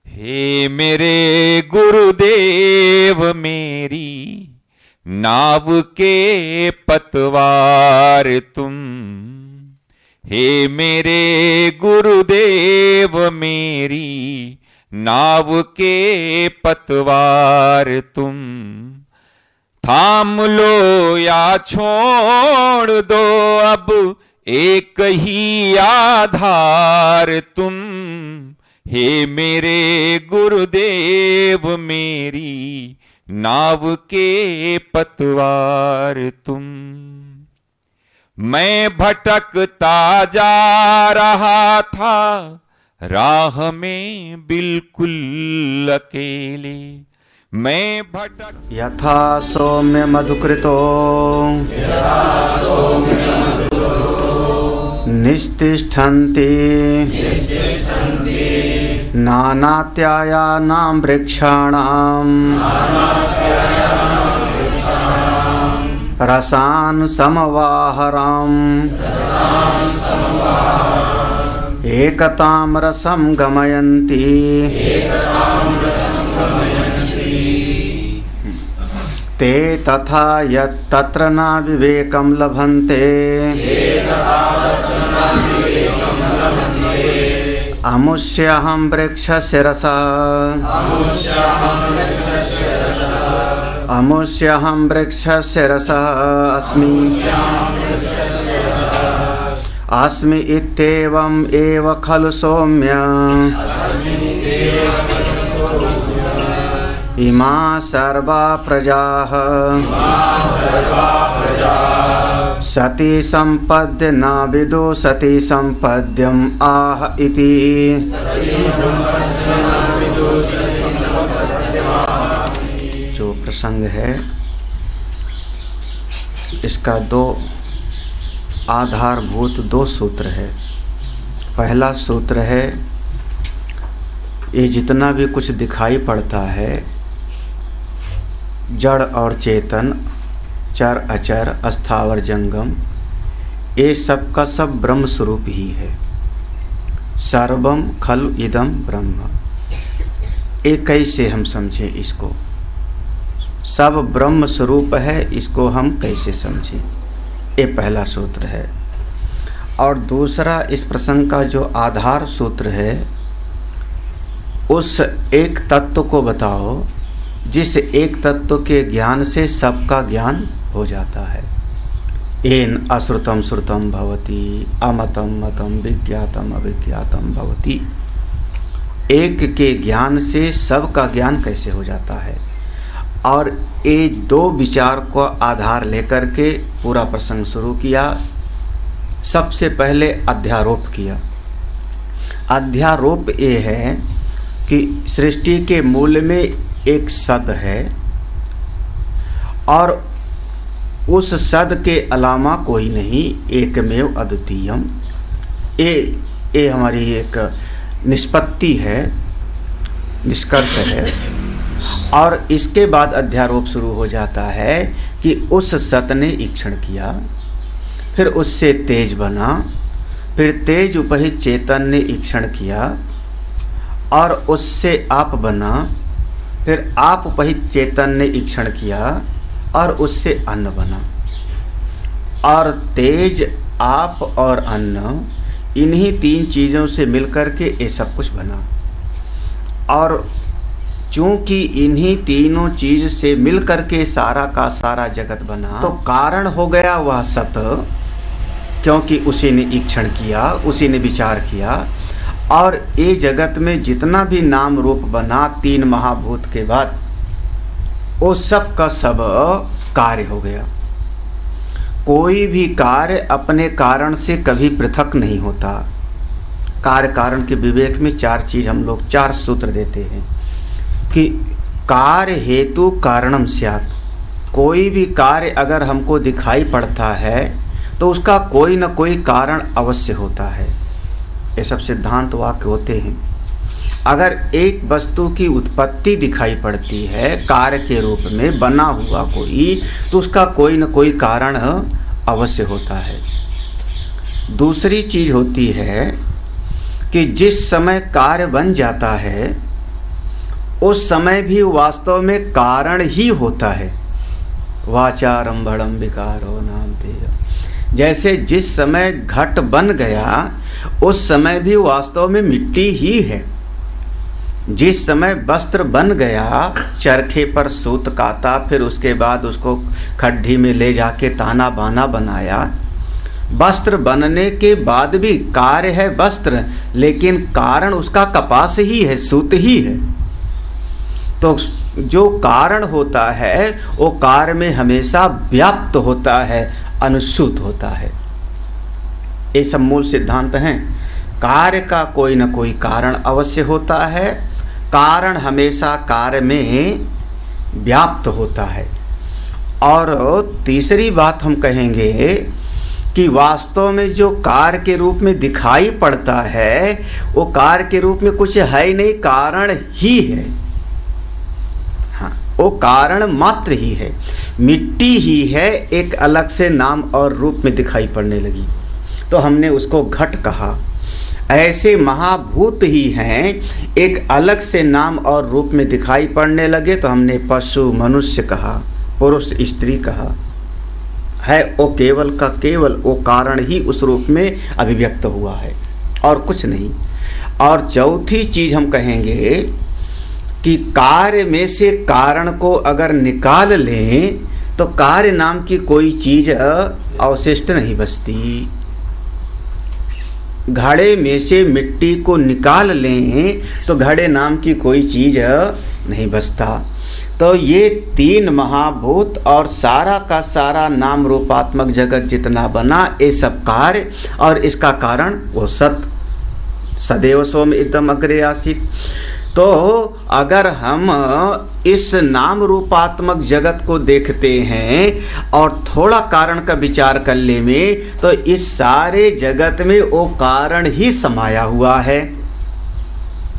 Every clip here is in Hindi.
हे मेरे गुरुदेव मेरी नाव के पतवार तुम, हे मेरे गुरुदेव मेरी नाव के पतवार तुम, थाम लो या छोड़ दो अब एक ही आधार तुम, हे मेरे गुरुदेव मेरी नाव के पतवार तुम। मैं भटकता जा रहा था राह में बिल्कुल अकेले, मैं भटक यथा सौम्य मधुकृतो निस्तिष्ठन्ति नानात्यायानां वृक्षाणां रसान् समवाहरम् एकतां रसं गमयन्ति ते तथा यत्तत्र न विवेकं लभन्ते अमुष्यहं वृक्षस्य रसः अमुष्यहं वृक्षस्य रसः अस्मि इत्येवम् एव खलु सौम्य इमा सर्वा प्रजाः सति संपद्य न विदो सति संपद्यम् आह इति। जो प्रसंग है इसका दो आधारभूत दो सूत्र है। पहला सूत्र है ये जितना भी कुछ दिखाई पड़ता है जड़ और चेतन, चर अचर, अस्थावर जंगम, ये सब का सब ब्रह्म स्वरूप ही है। सर्वम खलु इदम ब्रह्म। ये कैसे हम समझें इसको? सब ब्रह्म स्वरूप है, इसको हम कैसे समझें? ये पहला सूत्र है। और दूसरा इस प्रसंग का जो आधार सूत्र है उस एक तत्व को बताओ जिस एक तत्व के ज्ञान से सबका ज्ञान हो जाता है। येन अश्रुतम श्रुतम भवति, अमतम मतम, विज्ञातम अविज्ञातम भवति। एक के ज्ञान से सबका ज्ञान कैसे हो जाता है? और ये दो विचार को आधार लेकर के पूरा प्रसंग शुरू किया। सबसे पहले अध्यारोप किया। अध्यारोप ये है कि सृष्टि के मूल में एक सद है और उस सद के अलावा कोई नहीं, एकमेव अद्वितीयम। ये हमारी एक निष्पत्ति है, निष्कर्ष है। और इसके बाद अध्यारोप शुरू हो जाता है कि उस सत ने ईक्षण किया, फिर उससे तेज बना, फिर तेज उपहित चेतन ने ईक्षण किया और उससे आप बना, फिर आप उपहित चेतन ने ईक्षण किया और उससे अन्न बना। और तेज, आप और अन्न, इन्हीं तीन चीज़ों से मिलकर के ये सब कुछ बना। और चूँकि इन्हीं तीनों चीज़ से मिलकर के सारा का सारा जगत बना, तो कारण हो गया वह सत, क्योंकि उसी ने ईक्षण किया, उसी ने विचार किया। और ये जगत में जितना भी नाम रूप बना तीन महाभूत के बाद, वो सब का सब कार्य हो गया। कोई भी कार्य अपने कारण से कभी पृथक नहीं होता। कार्य कारण के विवेक में चार चीज़ हम लोग, चार सूत्र देते हैं कि कार्य हेतु कारणम स्यात्। कोई भी कार्य अगर हमको दिखाई पड़ता है तो उसका कोई न कोई कारण अवश्य होता है। ये सब सिद्धांत वाक्य होते हैं। अगर एक वस्तु की उत्पत्ति दिखाई पड़ती है कार्य के रूप में बना हुआ कोई, तो उसका कोई न कोई कारण अवश्य होता है। दूसरी चीज़ होती है कि जिस समय कार्य बन जाता है उस समय भी वास्तव में कारण ही होता है। वाचारंभणम विकारो नामधेयम्। जैसे जिस समय घट बन गया उस समय भी वास्तव में मिट्टी ही है। जिस समय वस्त्र बन गया, चरखे पर सूत काता, फिर उसके बाद उसको खड्डी में ले जाके ताना बाना बनाया। वस्त्र बनने के बाद भी कार्य है वस्त्र, लेकिन कारण उसका कपास ही है, सूत ही है। तो जो कारण होता है वो कार्य में हमेशा व्याप्त होता है, अनुसूत होता है। ये सब मूल सिद्धांत हैं। कार्य का कोई न कोई कारण अवश्य होता है, कारण हमेशा कार्य में व्याप्त होता है। और तीसरी बात हम कहेंगे कि वास्तव में जो कार्य के रूप में दिखाई पड़ता है वो कार्य के रूप में कुछ है ही नहीं, कारण ही है। हाँ, वो कारण मात्र ही है, मिट्टी ही है, एक अलग से नाम और रूप में दिखाई पड़ने लगी तो हमने उसको घट कहा। ऐसे महाभूत ही हैं, एक अलग से नाम और रूप में दिखाई पड़ने लगे तो हमने पशु मनुष्य कहा, पुरुष स्त्री कहा। है वो केवल का केवल वो कारण ही उस रूप में अभिव्यक्त हुआ है और कुछ नहीं। और चौथी चीज हम कहेंगे कि कार्य में से कारण को अगर निकाल लें तो कार्य नाम की कोई चीज अवशिष्ट नहीं बचती। घड़े में से मिट्टी को निकाल लें तो घड़े नाम की कोई चीज नहीं बचता। तो ये तीन महाभूत और सारा का सारा नाम रूपात्मक जगत जितना बना, ये सब कार्य और इसका कारण वो सत सदैव सोम इदम अग्रे आसीत। तो अगर हम इस नाम रूपात्मक जगत को देखते हैं और थोड़ा कारण का विचार कर ले में तो इस सारे जगत में वो कारण ही समाया हुआ है।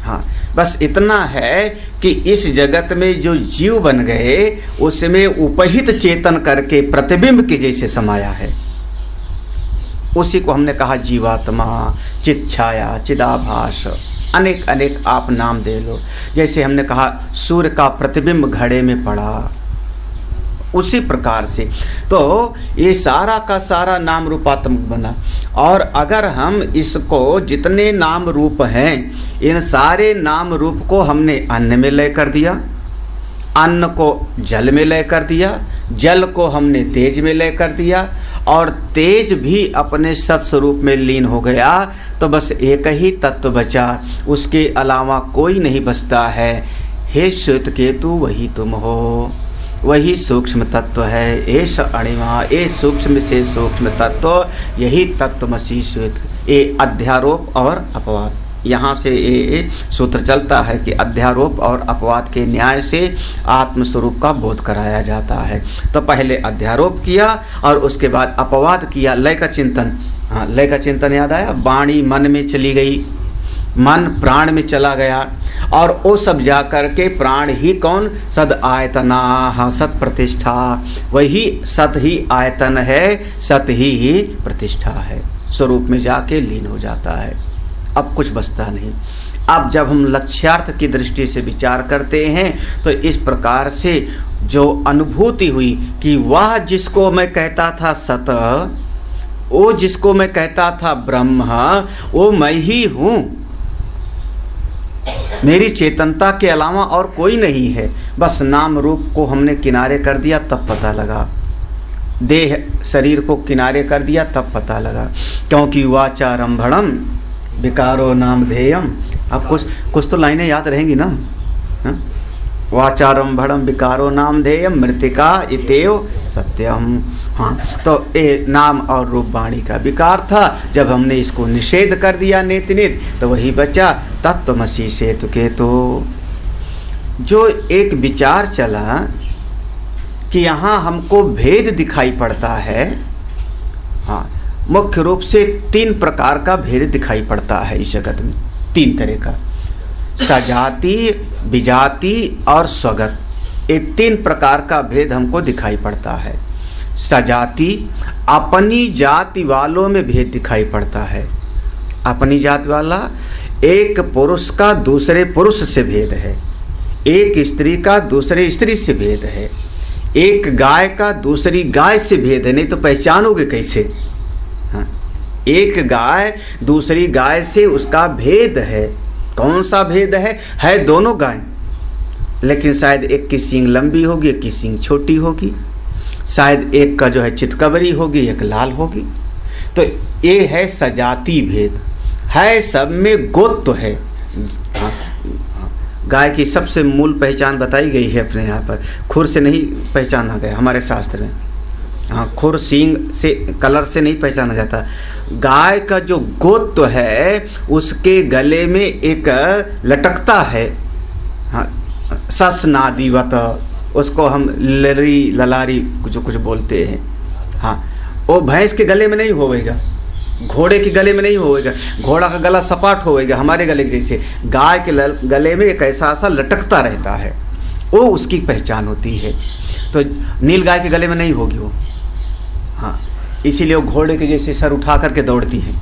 हाँ, बस इतना है कि इस जगत में जो जीव बन गए उसमें उपहित चेतन करके प्रतिबिंब के जैसे समाया है। उसी को हमने कहा जीवात्मा, चित छाया, चिदाभास, अनेक अनेक आप नाम दे लो। जैसे हमने कहा सूर्य का प्रतिबिंब घड़े में पड़ा, उसी प्रकार से तो ये सारा का सारा नाम रूपात्मक बना। और अगर हम इसको जितने नाम रूप हैं इन सारे नाम रूप को हमने अन्न में लय कर दिया, अन्न को जल में लय कर दिया, जल को हमने तेज में लय कर दिया और तेज भी अपने सत्स्वरूप में लीन हो गया तो बस एक ही तत्व बचा, उसके अलावा कोई नहीं बचता है। हे श्वेत केतु वही तुम हो, वही सूक्ष्म तत्व है। एष अणिमा, ये सूक्ष्म से सूक्ष्म तत्व, यही तत्वमसी श्वेत। ये अध्यारोप और अपवाद, यहाँ से ये सूत्र चलता है कि अध्यारोप और अपवाद के न्याय से आत्मस्वरूप का बोध कराया जाता है। तो पहले अध्यारोप किया और उसके बाद अपवाद किया, लय का चिंतन। हाँ, लय का चिंतन याद आया, वाणी मन में चली गई, मन प्राण में चला गया और वो सब जा कर के प्राण ही कौन, सद आयतना, सत प्रतिष्ठा, वही सत ही आयतन है, सत ही प्रतिष्ठा है, स्वरूप में जाके लीन हो जाता है। अब कुछ बचता नहीं। अब जब हम लक्ष्यार्थ की दृष्टि से विचार करते हैं तो इस प्रकार से जो अनुभूति हुई कि वह जिसको मैं कहता था सत, वो जिसको मैं कहता था ब्रह्म, वो मैं ही हूँ, मेरी चेतनता के अलावा और कोई नहीं है। बस नाम रूप को हमने किनारे कर दिया तब पता लगा, देह शरीर को किनारे कर दिया तब पता लगा। क्योंकि वाचारंभणम विकारो नामधेयम्। अब कुछ तो लाइनें याद रहेंगी ना। वाचारंभणम विकारो नामधेयम् मृतिका इतेव सत्यम। हाँ, तो ये नाम और रूप वाणी का विकार था। जब हमने इसको निषेध कर दिया नेति नेत तो वही बचा तत्वमसी सेतु केतु। जो एक विचार चला कि यहाँ हमको भेद दिखाई पड़ता है। हाँ, मुख्य रूप से तीन प्रकार का भेद दिखाई पड़ता है इस जगत में, तीन तरह का, सजाति, विजाति और स्वगत। ये तीन प्रकार का भेद हमको दिखाई पड़ता है। सजाति, अपनी जाति वालों में भेद दिखाई पड़ता है। अपनी जाति वाला, एक पुरुष का दूसरे पुरुष से भेद है, एक स्त्री का दूसरे स्त्री से भेद है, एक गाय का दूसरी गाय से भेद है, नहीं तो पहचानोगे कैसे? हाँ, एक गाय दूसरी गाय से उसका भेद है। कौन सा भेद है दोनों गाय, लेकिन शायद एक की सींग लंबी होगी, एक की सींग छोटी होगी, शायद एक का जो है चितकबरी होगी, एक लाल होगी। तो ये है सजाती भेद, है सब में गोत्व है। गाय की सबसे मूल पहचान बताई गई है अपने यहाँ पर, खुर से नहीं पहचाना गया हमारे शास्त्र में। हाँ, खुर सींग से कलर से नहीं पहचाना जाता। गाय का जो गोत्व है उसके गले में एक लटकता है, हाँ, ससनादिवत, उसको हम लरी ललारी कुछ बोलते हैं। हाँ, वो भैंस के गले में नहीं होएगा, घोड़े के गले में नहीं होएगा, घोड़ा का गला सपाट होएगा हमारे गले के जैसे। गाय के गले में एक ऐसा सा लटकता रहता है, वो उसकी पहचान होती है। तो नील गाय के गले में नहीं होगी वो। हाँ, इसीलिए वो घोड़े के जैसे सर उठा करके दौड़ती है।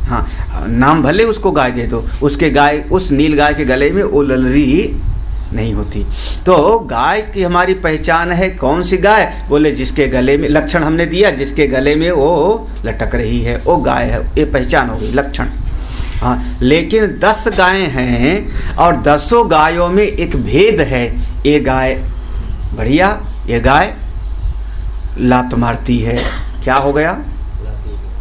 हाँ, नाम भले उसको गाय दे दो, उसके गाय उस नील गाय के गले में वो ललरी नहीं होती। तो गाय की हमारी पहचान है। कौन सी गाय? बोले जिसके गले में, लक्षण हमने दिया, जिसके गले में वो लटक रही है वो गाय है, ये पहचान हो गई, लक्षण। हाँ, लेकिन 10 गायें हैं और 10 गायों में एक भेद है। ये गाय बढ़िया, ये गाय लात मारती है, क्या हो गया?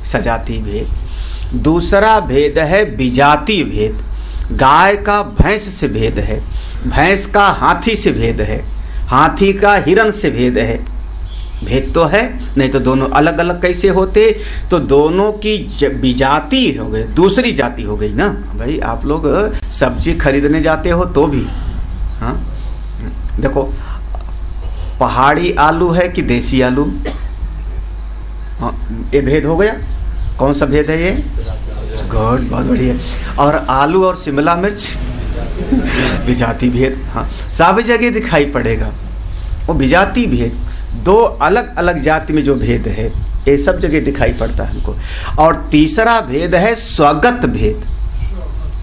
सजाती भेद। दूसरा भेद है विजाती भेद। गाय का भैंस से भेद है, भैंस का हाथी से भेद है, हाथी का हिरण से भेद है। भेद तो है, नहीं तो दोनों अलग अलग कैसे होते? तो दोनों की विजाति हो गई, दूसरी जाति हो गई ना। भाई आप लोग सब्जी खरीदने जाते हो तो भी, हाँ देखो, पहाड़ी आलू है कि देसी आलू? हाँ, ये भेद हो गया। कौन सा भेद है ये? गुड, बहुत बढ़िया। और आलू और शिमला मिर्च विजाति भेद। हाँ, सब जगह दिखाई पड़ेगा वो विजाति भेद। दो अलग अलग जाति में जो भेद है ये सब जगह दिखाई पड़ता है हमको। और तीसरा भेद है स्वगत भेद,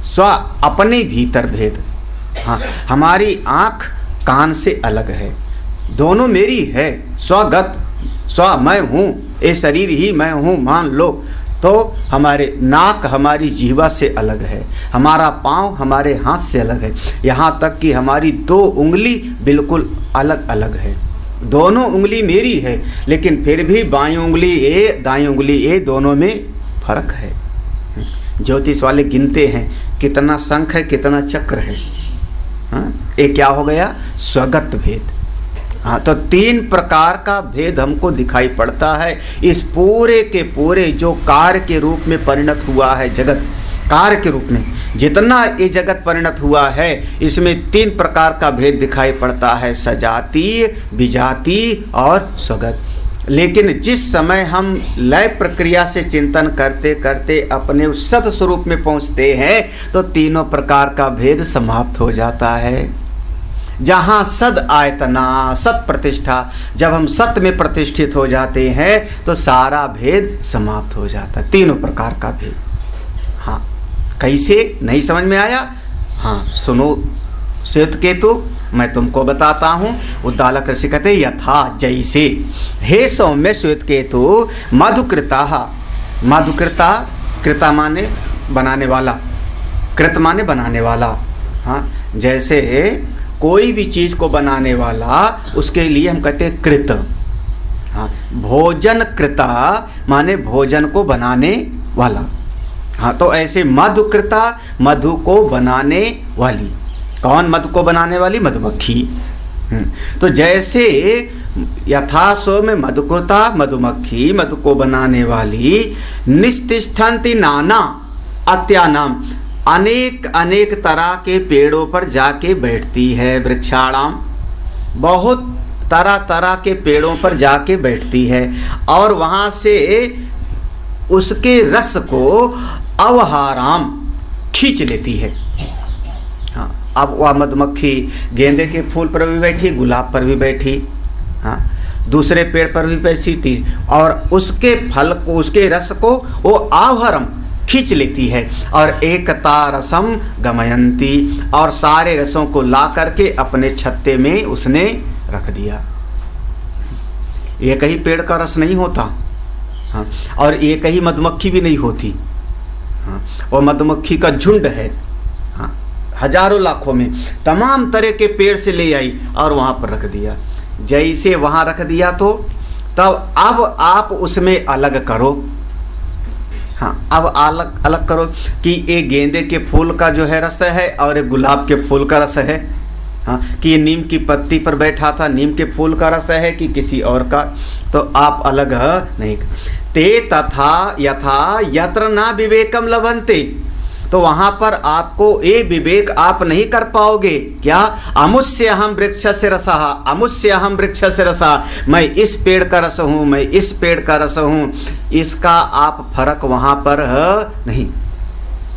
स्व अपने भीतर भेद। हाँ, हमारी आँख कान से अलग है, दोनों मेरी है। स्वगत, स्व मैं हूँ, ये शरीर ही मैं हूँ मान लो, तो हमारे नाक हमारी जीवा से अलग है, हमारा पाँव हमारे हाथ से अलग है, यहाँ तक कि हमारी 2 उंगली बिल्कुल अलग अलग है। दोनों उंगली मेरी है, लेकिन फिर भी बाईं उंगली ए दाईं उंगली ए, दोनों में फर्क है। ज्योतिष वाले गिनते हैं कितना शंख है, कितना चक्र है। हाँ, ये क्या हो गया? स्वगत भेद। हाँ, तो 3 प्रकार का भेद हमको दिखाई पड़ता है इस पूरे के पूरे जो कार्य के रूप में परिणत हुआ है जगत। कार्य के रूप में जितना ये जगत परिणत हुआ है, इसमें 3 प्रकार का भेद दिखाई पड़ता है, सजातीय, विजातीय और स्वगत। लेकिन जिस समय हम लय प्रक्रिया से चिंतन करते करते अपने उस सत स्वरूप में पहुँचते हैं तो तीनों प्रकार का भेद समाप्त हो जाता है। जहाँ सद आयतना, सत प्रतिष्ठा, जब हम सत में प्रतिष्ठित हो जाते हैं तो सारा भेद समाप्त हो जाता है, तीनों प्रकार का भेद। हाँ, कैसे? नहीं समझ में आया? हाँ सुनो श्वेतकेतु, मैं तुमको बताता हूँ। उद्दालक ऋषि कहते यथा जैसे। हे सौम्य श्वेतकेतु, मधुकृता, मधुकृता, कृता माने बनाने वाला, कृत माने बनाने वाला। हाँ, जैसे कोई भी चीज़ को बनाने वाला, उसके लिए हम कहते हैं कृत। हाँ, भोजन कृता माने भोजन को बनाने वाला। हाँ, तो ऐसे मधुकृता, मधु को बनाने वाली। कौन मधु को बनाने वाली? मधुमक्खी। तो जैसे यथा सो में मधुकृता, मधुमक्खी, मधु को बनाने वाली, निस्तिष्ठन्ति नाना अत्यानाम, अनेक अनेक तरह के पेड़ों पर जाके बैठती है। वृक्षाणाम, बहुत तरह तरह के पेड़ों पर जाके बैठती है और वहाँ से उसके रस को अवहाराम खींच लेती है। हाँ, अब वह मधुमक्खी गेंदे के फूल पर भी बैठी, गुलाब पर भी बैठी, हाँ, दूसरे पेड़ पर भी बैठी थी और उसके फल को, उसके रस को वो आवहरम खींच लेती है। और एकता रसम गमयंती, और सारे रसों को ला करके अपने छत्ते में उसने रख दिया। एक ही पेड़ का रस नहीं होता, हाँ, और एक ही मधुमक्खी भी नहीं होती, हाँ, और मधुमक्खी का झुंड है, हाँ, हजारों लाखों में तमाम तरह के पेड़ से ले आई और वहाँ पर रख दिया। जैसे वहाँ रख दिया तो तब अब आप उसमें अलग करो, हाँ, अब अलग अलग करो कि एक गेंदे के फूल का जो है रस है और एक गुलाब के फूल का रस है, हाँ, कि ये नीम की पत्ती पर बैठा था, नीम के फूल का रस है कि किसी और का, तो आप अलग नहीं। ते तथा यथा यत्र ना विवेकम लभन्ते, तो वहाँ पर आपको ये विवेक आप नहीं कर पाओगे। क्या? अमुष्य अहम वृक्ष से रसः, अमुष्य अहम वृक्ष से रसः, मैं इस पेड़ का रस हूँ, मैं इस पेड़ का रस हूँ, इसका आप फर्क वहाँ पर नहीं।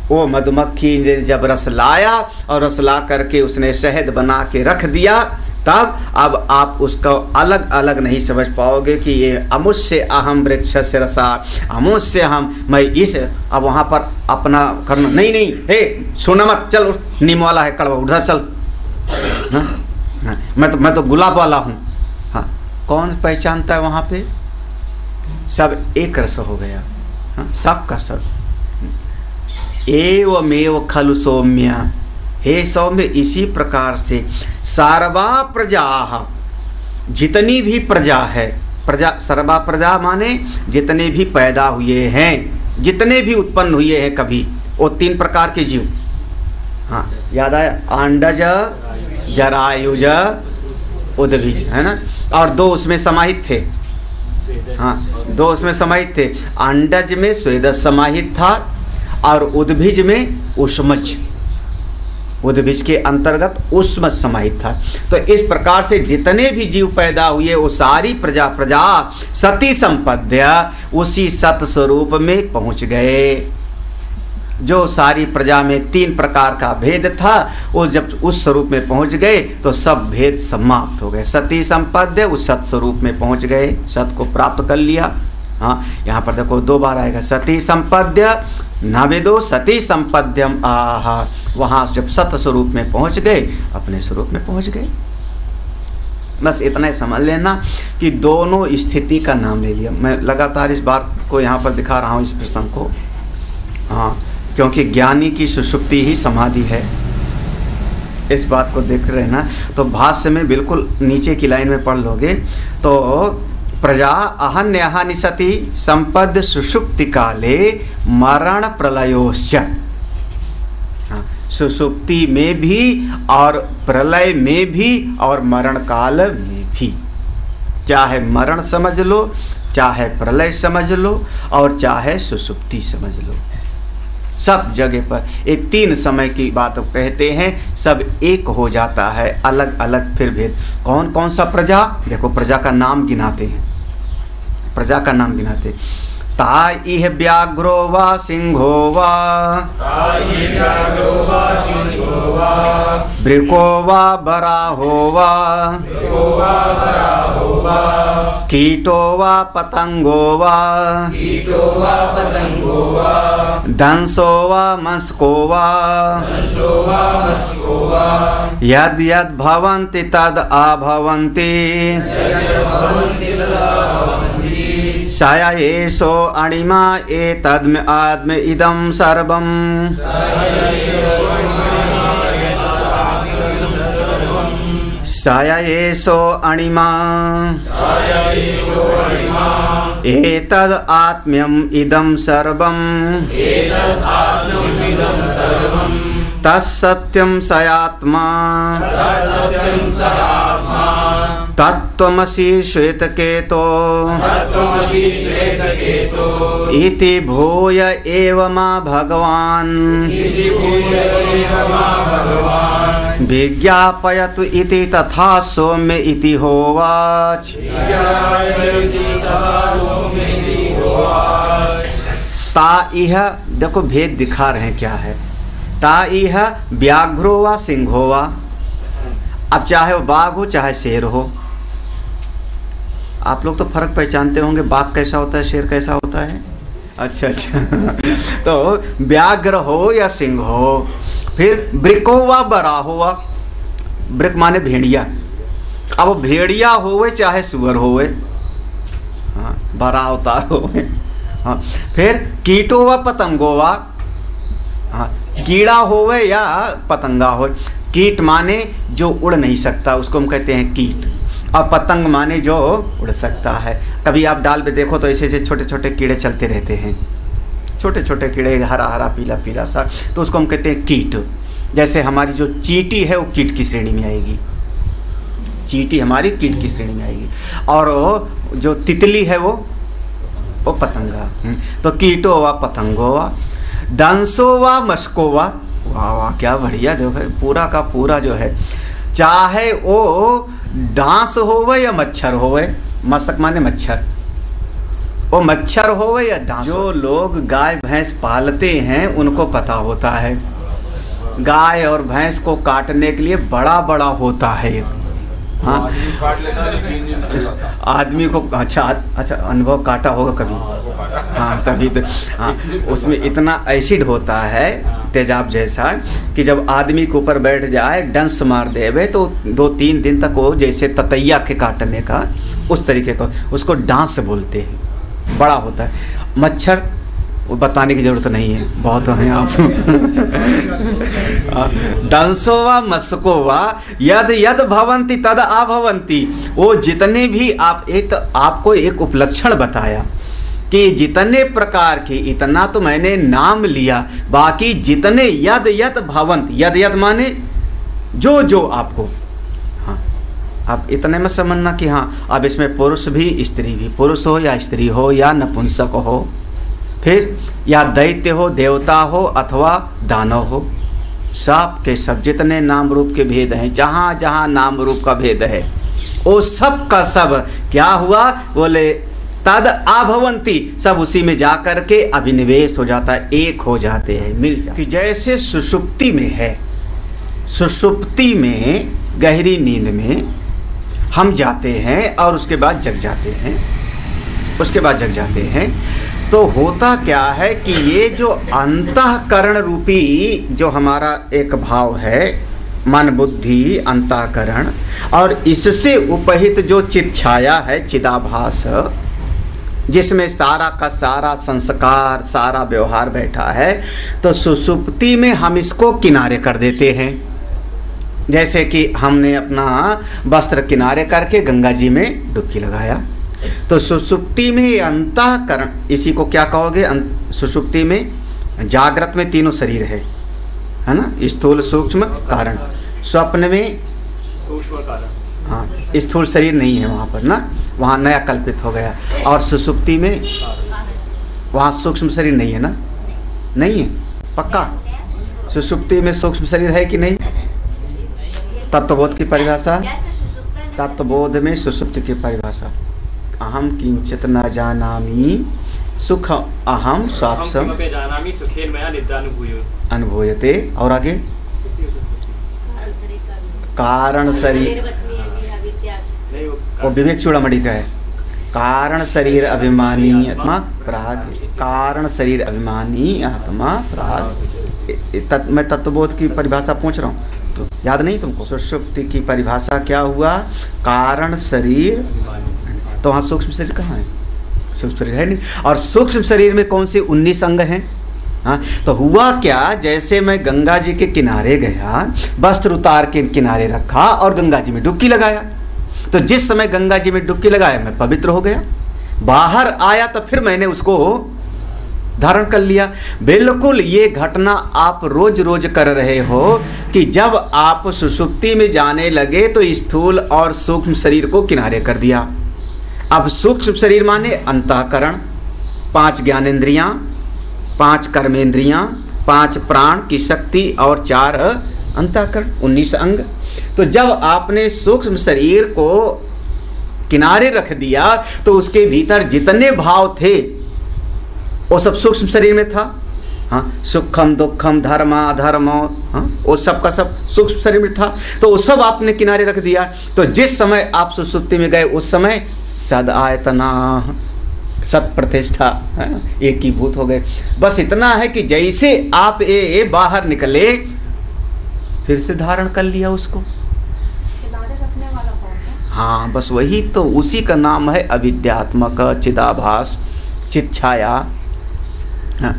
वो मधुमक्खी ने जब रस लाया और रस ला करके उसने शहद बना के रख दिया, तब अब आप उसको अलग अलग नहीं समझ पाओगे कि ये अमुष्य अहम वृक्ष से रसा, अमुष्य अहम, मैं इस, अब वहाँ पर अपना करना नहीं, नहीं, हे सोना मत, चल नीम वाला है कड़वा, उधर चल, हाँ, हाँ, मैं तो गुलाब वाला हूँ, हाँ, कौन पहचानता है वहाँ पे? सब एक रस हो गया, हाँ, सब का सब। एवमेव खलु सौम्य, हे सौम्य, इसी प्रकार से सर्वा प्रजा, जितनी भी प्रजा है, प्रजा, सर्वा प्रजा माने जितने भी पैदा हुए हैं, जितने भी उत्पन्न हुए हैं कभी, वो 3 प्रकार के जीव, हाँ, याद आया? अंडज, जरायुज, उद्भिज, है ना? और 2 उसमें समाहित थे, हाँ, 2 उसमें समाहित थे। अंडज में स्वेदज समाहित था और उद्भिज में उष्मज, उद्भिज के अंतर्गत उष्मज समाहित था। तो इस प्रकार से जितने भी जीव पैदा हुए वो सारी प्रजा सती संपद्य उसी सत स्वरूप में पहुंच गए। जो सारी प्रजा में 3 प्रकार का भेद था, वो जब उस स्वरूप में पहुंच गए तो सब भेद समाप्त हो गए। सती संपद्य उस सत स्वरूप में पहुंच गए, सत को प्राप्त कर लिया। हाँ, यहाँ पर देखो 2 बार आएगा, सती संपद्य नवेदो सती संपद्यम आहा, वहाँ जब सत स्वरूप में पहुँच गए, अपने स्वरूप में पहुँच गए। बस इतना ही समझ लेना कि दोनों स्थिति का नाम ले लिया। मैं लगातार इस बात को यहाँ पर दिखा रहा हूँ, इस प्रसंग को, हाँ, क्योंकि ज्ञानी की सुषुप्ति ही समाधि है। इस बात को देख रहे ना, तो भाष्य में बिल्कुल नीचे की लाइन में पढ़ लोगे तो प्रजा अहन्यः निसति संपद सुषुप्ति काले मरण प्रलयोश्च, सुषुप्ति में भी और प्रलय में भी और मरण काल में भी, चाहे मरण समझ लो, चाहे प्रलय समझ लो और चाहे सुषुप्ति समझ लो, सब जगह पर ये 3 समय की बात कहते हैं, सब एक हो जाता है, अलग अलग फिर भेद। कौन कौन सा प्रजा? देखो प्रजा का नाम गिनाते हैं, प्रजा का नाम गिनाते। ता इह व्याघ्रो वा सिंहो वा, वृको वा बराहो वा, कीटो वा पतंगो वा, दंसो वा मस्को वा, यद यद भवन्ति तद अभवन्ति, साया एषो अणिमा एतद्म आत्म इदं सर्वं, साया एषो अणिमा एतद् आत्म्यम् इदं सर्वं, तत्सत्यं सयात्मा, तत्त्वमसि श्वेतकेतो, इति भूय एव मा भगवान् विज्ञापयतु इति तथा सौम्य इति होवाच। ता इह, देखो भेद दिखा रहे हैं क्या है। ता इह व्याघ्रो वा सिंहो वा, अब चाहे वो बाघ हो चाहे शेर हो, आप लोग तो फर्क पहचानते होंगे, बाघ कैसा होता है, शेर कैसा होता है, अच्छा अच्छा। तो व्याघ्र हो या सिंह हो, फिर वृको व बरा हुआ, वृक माने भेड़िया, अब भेड़िया होवे चाहे सुअर होवे, हाँ, बरा अवतार होवे, हाँ, फिर कीटो व पतंगो वा, हाँ, कीड़ा होवे या पतंगा हो। कीट माने जो उड़ नहीं सकता उसको हम कहते हैं कीट, और पतंग माने जो उड़ सकता है। कभी आप डाल पे देखो तो ऐसे ऐसे छोटे छोटे कीड़े चलते रहते हैं, छोटे छोटे कीड़े, हरा हरा पीला पीला सा, तो उसको हम कहते हैं कीट। जैसे हमारी जो चींटी है वो कीट की श्रेणी में आएगी, चींटी हमारी कीट की श्रेणी में आएगी, और जो तितली है वो पतंगा। तो कीटो व पतंगो व डांसो व मस्को व, वाह वाह क्या बढ़िया जो है पूरा का पूरा जो है, चाहे वो डांस होवे या मच्छर होवे, मशक माने मच्छर, वो मच्छर होवे या डांस। जो लोग गाय भैंस पालते हैं उनको पता होता है, गाय और भैंस को काटने के लिए बड़ा बड़ा होता है, हाँ आदमी को, अच्छा अच्छा अनुभव काटा होगा कभी, हाँ तभी तो, हाँ उसमें इतना एसिड होता है तेजाब जैसा कि जब आदमी के ऊपर बैठ जाए डंस मार देवे तो 2-3 दिन तक वो जैसे ततैया के काटने का उस तरीके का, उसको डांस बोलते हैं, बड़ा होता है। मच्छर वो बताने की जरूरत नहीं है, बहुत हैं आप। डांसो वा मस्को वा यद यद भवंती तद अभवंती, वो जितने भी आप, एक तो आपको एक उपलक्षण बताया कि जितने प्रकार के, इतना तो मैंने नाम लिया, बाकी जितने यद यद भवंत, यद यद माने जो जो आपको, हाँ अब इतने में समझना कि हाँ अब इसमें पुरुष भी स्त्री भी, पुरुष हो या स्त्री हो या नपुंसक हो, फिर या दैत्य हो देवता हो अथवा दानव हो, सब के सब जितने नाम रूप के भेद हैं, जहाँ जहाँ नाम रूप का भेद है वो सब का सब क्या हुआ, बोले तद आभवंती, सब उसी में जा कर के अभिनिवेश हो जाता है, एक हो जाते हैं, मिल जाते। जैसे सुषुप्ति में है, सुषुप्ति में गहरी नींद में हम जाते हैं और उसके बाद जग जाते हैं, उसके बाद जग जाते हैं, तो होता क्या है कि ये जो अंतःकरण रूपी जो हमारा एक भाव है, मन बुद्धि अंतःकरण, और इससे उपहित जो चित छाया है चिदाभास, जिसमें सारा का सारा संस्कार सारा व्यवहार बैठा है, तो सुषुप्ति में हम इसको किनारे कर देते हैं। जैसे कि हमने अपना वस्त्र किनारे करके गंगा जी में डुबकी लगाया, तो सुषुप्ति में अंतःकरण, इसी को क्या कहोगे, सुषुप्ति में जागृत में तीनों शरीर है ना, स्थूल सूक्ष्म कारण, स्वप्न में सूक्ष्म कारण, हाँ स्थूल शरीर नहीं है वहाँ पर ना, वहाँ नया कल्पित हो गया, और सुषुप्ति में वहाँ सूक्ष्म शरीर नहीं है ना, नहीं है पक्का, सुषुप्ति में सूक्ष्म शरीर है कि नहीं। तत्वबोध की परिभाषा, तत्वबोध में सुषुप्ति की परिभाषा, अहम किंचित न जानामि सुख अहम स्वाप्सम अनुभूयते, और आगे कारण शरीर, वो विवेक चूड़ामणि का है, कारण शरीर अभिमानी आत्मा प्राग, कारण शरीर अभिमानी आत्मा प्राग। मैं तत्वबोध की परिभाषा पूछ रहा हूँ तो याद नहीं तुमको। सुषुप्ति की परिभाषा क्या हुआ, कारण शरीर, तो वहाँ सूक्ष्म शरीर कहाँ है, सूक्ष्म शरीर है नहीं, और सूक्ष्म शरीर में कौन से 19 अंग हैं। हाँ तो हुआ क्या, जैसे मैं गंगा जी के किनारे गया, वस्त्र उतार के किनारे रखा और गंगा जी में डुबकी लगाया, तो जिस समय गंगा जी में डुबकी लगाया मैं पवित्र हो गया, बाहर आया तो फिर मैंने उसको धारण कर लिया। बिल्कुल ये घटना आप रोज रोज कर रहे हो कि जब आप सुषुप्ति में जाने लगे तो स्थूल और सूक्ष्म शरीर को किनारे कर दिया। अब सूक्ष्म शरीर माने अंतःकरण, 5 ज्ञानेंद्रियां, 5 कर्मेंद्रियां, 5 प्राण की शक्ति और 4 अंतःकरण, 19 अंग। तो जब आपने सूक्ष्म शरीर को किनारे रख दिया तो उसके भीतर जितने भाव थे वो सब सूक्ष्म शरीर में था। हाँ सुखम दुखम धर्म अधर्म, हाँ वो सब का सब सूक्ष्म शरीर में था, तो वो सब आपने किनारे रख दिया। तो जिस समय आप सुषुप्ति में गए उस समय सद आयतना, सत प्रतिष्ठा, एक ही भूत हो गए। बस इतना है कि जैसे आप ये बाहर निकले फिर से धारण कर लिया उसको। हाँ, बस वही तो, उसी का नाम है अविद्यात्मक चिदाभास, चित छाया। हाँ,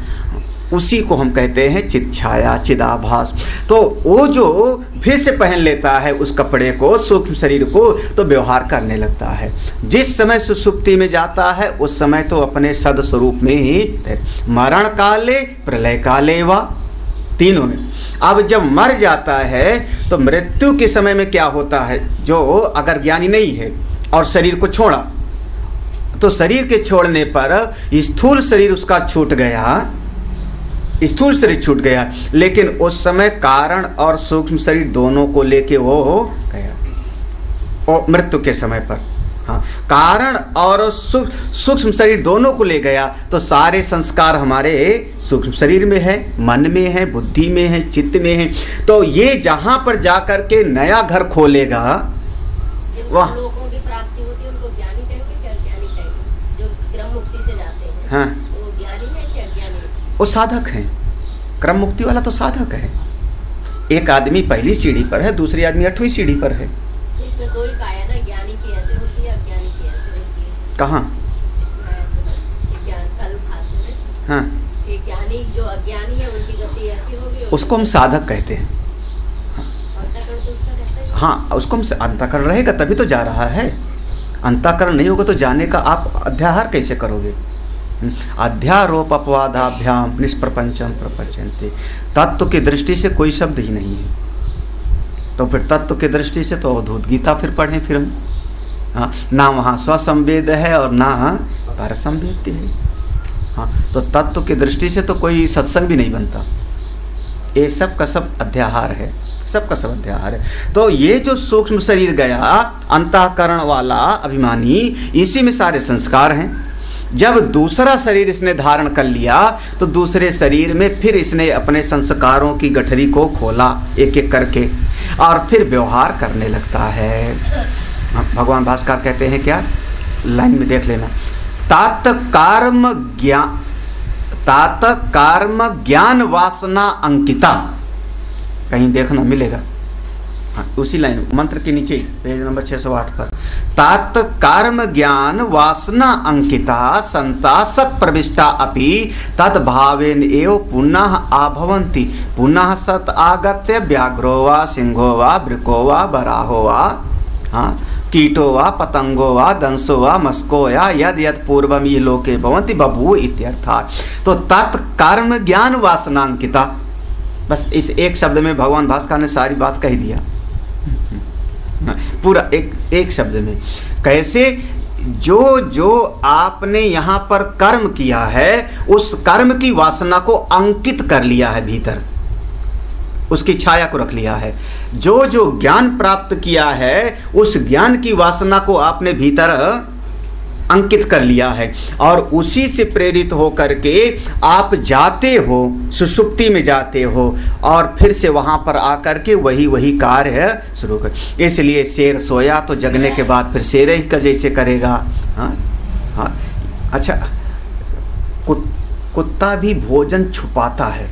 उसी को हम कहते हैं चित छाया, चिदाभास। तो वो जो फिर से पहन लेता है उस कपड़े को, सूक्ष्म शरीर को, तो व्यवहार करने लगता है। जिस समय सुषुप्ति में जाता है उस समय तो अपने सद स्वरूप में ही, मरण काले प्रलय काले वा, तीनों में। अब जब मर जाता है तो मृत्यु के समय में क्या होता है, जो अगर ज्ञानी नहीं है और शरीर को छोड़ा, तो शरीर के छोड़ने पर स्थूल शरीर उसका छूट गया, स्थूल शरीर छूट गया, लेकिन उस समय कारण और सूक्ष्म शरीर दोनों को लेके वो गया। और मृत्यु के समय पर, हाँ, कारण और सूक्ष्म शरीर दोनों को ले गया, तो सारे संस्कार हमारे सूक्ष्म शरीर में है, मन में है, बुद्धि में है, चित्त में है। तो ये जहाँ पर जाकर के नया घर खोलेगा, वह लोगों की प्राप्ति होती है, उनको ज्ञानी कहेंगे क्या अज्ञानी कहेंगे? जो क्रम मुक्ति से जाते हैं, हाँ, वो ज्ञानी है क्या अज्ञानी? वो साधक है। क्रम मुक्ति वाला तो साधक है। एक आदमी पहली सीढ़ी पर है, दूसरी आदमी 8वीं सीढ़ी पर है। इसमें तो ही कहा ना, ज्ञानी की ऐसे होती है, अज्ञानी की ऐसे होती है। कहाँ? हाँ, ज्ञानी जो अज्ञानी है उनकी गति ऐसी होगी, उसको हम साधक कहते हैं। हाँ, उसको हम अंतःकरण रहेगा तभी तो जा रहा है। अंतःकरण नहीं होगा तो जाने का आप अध्याहार कैसे करोगे? अध्यारोप अपवादाभ्याम निष्प्रपंचम प्रपंचन्ते। तत्व की दृष्टि से कोई शब्द ही नहीं है, तो फिर तत्व की दृष्टि से तो अवधूत गीता फिर पढ़ें फिर हम। हाँ, ना वहाँ स्वसंवेद है और ना परसंवेद है। हाँ, तो तत्व की दृष्टि से तो कोई सत्संग भी नहीं बनता। ये सब का सब अध्याहार है, सब का सब अध्याहार है। तो ये जो सूक्ष्म शरीर गया, अंतःकरण वाला अभिमानी, इसी में सारे संस्कार हैं। जब दूसरा शरीर इसने धारण कर लिया तो दूसरे शरीर में फिर इसने अपने संस्कारों की गठरी को खोला एक एक करके, और फिर व्यवहार करने लगता है। भगवान भास्कर कहते हैं क्या, लाइन में देख लेना, तात कर्म ज्ञान वासना अंकिता, कहीं देखना मिलेगा। हाँ, उसी लाइन मंत्र के नीचे पेज नंबर 608 पर, तात कर्म ज्ञान वासना अंकिता संता सत प्रविष्टा अपि तद भावेन एव पुनः आभवन्ति, पुनः सत आगत्य व्याघ्रो वा सिंहो वा वृको वा वराहो वा, हाँ, कीटो वा पतंगो वा दंसो वा मस्को या यद यद पूर्वम ये लोके भवन्ति बभूव इत्यर्थात्। तो तत्कर्म ज्ञान वासनांकिता, बस इस एक शब्द में भगवान भास्कर ने सारी बात कह दिया, पूरा एक शब्द में। कैसे? जो जो आपने यहाँ पर कर्म किया है उस कर्म की वासना को अंकित कर लिया है, भीतर उसकी छाया को रख लिया है। जो जो ज्ञान प्राप्त किया है उस ज्ञान की वासना को आपने भीतर अंकित कर लिया है, और उसी से प्रेरित हो करके आप जाते हो, सुषुप्ति में जाते हो, और फिर से वहाँ पर आकर के वही कार्य शुरू कर। इसलिए शेर सोया तो जगने के बाद फिर शेर ही का जैसे करेगा। हाँ हाँ, अच्छा, कुत्ता भी भोजन छुपाता है,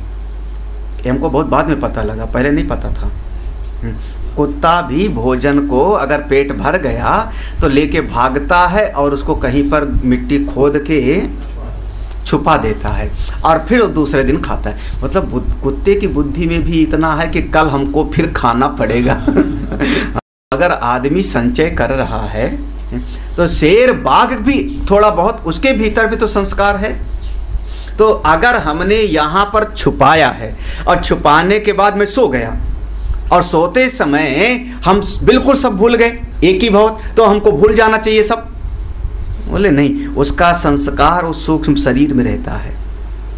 ये हमको बहुत बाद में पता लगा, पहले नहीं पता था। कुत्ता भी भोजन को अगर पेट भर गया तो लेके भागता है और उसको कहीं पर मिट्टी खोद के छुपा देता है और फिर वो दूसरे दिन खाता है। मतलब कुत्ते की बुद्धि में भी इतना है कि कल हमको फिर खाना पड़ेगा। अगर आदमी संचय कर रहा है तो शेर बाघ भी थोड़ा बहुत, उसके भीतर भी तो संस्कार है। तो अगर हमने यहाँ पर छुपाया है और छुपाने के बाद मैं सो गया और सोते समय हम बिल्कुल सब भूल गए, एक ही भव, तो हमको भूल जाना चाहिए सब? बोले नहीं, उसका संस्कार उस सूक्ष्म शरीर में रहता है।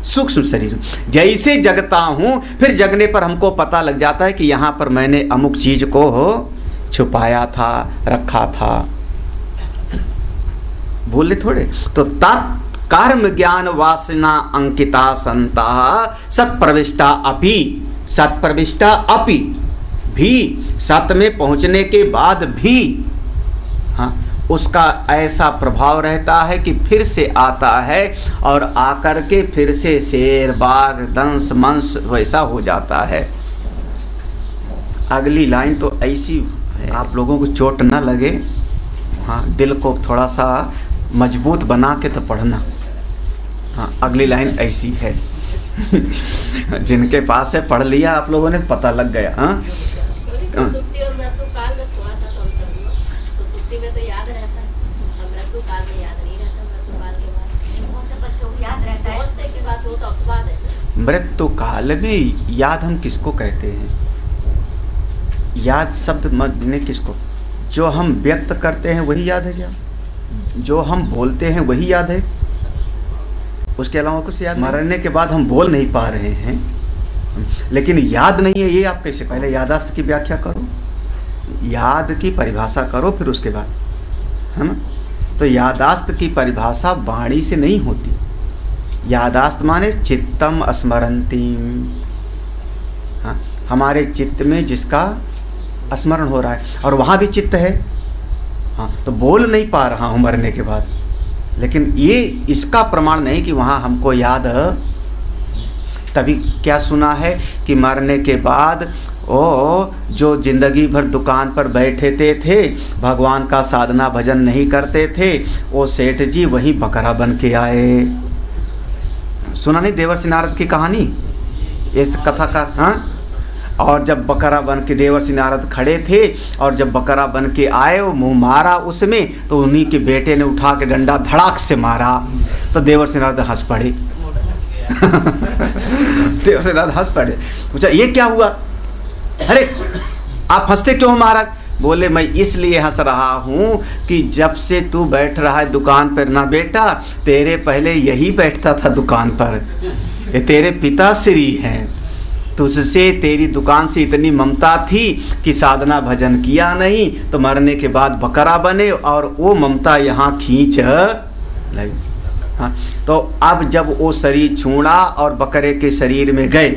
सूक्ष्म शरीर जैसे जगता हूँ, फिर जगने पर हमको पता लग जाता है कि यहाँ पर मैंने अमुक चीज को छुपाया था, रखा था, भूले थोड़े। तो कर्म ज्ञान वासना अंकिता संता सत्प्रविष्टा अपि, सत्प्रविष्टा अपि भी, सत में पहुंचने के बाद भी, हाँ, उसका ऐसा प्रभाव रहता है कि फिर से आता है और आकर के फिर से शेर बाघ दंश मंश वैसा हो जाता है। अगली लाइन तो ऐसी है, आप लोगों को चोट न लगे, हाँ, दिल को थोड़ा सा मजबूत बना के तो पढ़ना। हाँ, अगली लाइन ऐसी है जिनके पास है पढ़ लिया आप लोगों ने, पता लग गया। हाँ, सुक्ति और मृत्यु काल में थोड़ा सा तो अंतर हुआ। तो सुक्ति में तो याद रहता है और मृत्यु काल में याद नहीं रहता। मृत्यु काल के बाद बहुत से बच्चों को याद रहता है, बहुत से की बात वो तो अपवाद है। मृत्यु काल में याद हम किसको कहते हैं? याद शब्द मत देने किसको? जो हम व्यक्त करते हैं वही याद है क्या? जो हम बोलते हैं वही याद है? उसके अलावा कुछ याद? मरने के बाद हम बोल नहीं पा रहे हैं लेकिन याद नहीं है, ये आप कैसे? पहले यादाश्त की व्याख्या करो, याद की परिभाषा करो, फिर उसके बाद, है ना? तो यादाश्त की परिभाषा वाणी से नहीं होती। यादाश्त माने चित्तम स्मरंतीम, हाँ, हमारे चित्त में जिसका स्मरण हो रहा है, और वहाँ भी चित्त है। हाँ, तो बोल नहीं पा रहा हूँ मरने के बाद, लेकिन ये इसका प्रमाण नहीं कि वहाँ हमको याद है। तभी क्या सुना है कि मरने के बाद ओ जो जिंदगी भर दुकान पर बैठे थे, भगवान का साधना भजन नहीं करते थे, वो सेठ जी वही बकरा बन के आए। सुना नहीं देवर्षि नारद की कहानी, इस कथा का? हाँ, और जब बकरा बन के देवर्षि नारद खड़े थे और जब बकरा बन के आए, वो मुँह मारा उसमें, तो उन्हीं के बेटे ने उठा के डंडा धड़ाक से मारा, तो देवर्षि नारद हंस पड़े। देवर्षि नारद हंस पड़े, पूछा ये क्या हुआ? अरे आप हंसते क्यों महाराज? बोले मैं इसलिए हंस रहा हूँ कि जब से तू बैठ रहा है दुकान पर ना बेटा, तेरे पहले यही बैठता था दुकान पर, ये तेरे पिताश्री हैं, तुझसे तेरी दुकान से इतनी ममता थी कि साधना भजन किया नहीं, तो मरने के बाद बकरा बने और वो ममता यहाँ खींच लगी। हाँ, तो अब जब वो शरीर छूड़ा और बकरे के शरीर में गए,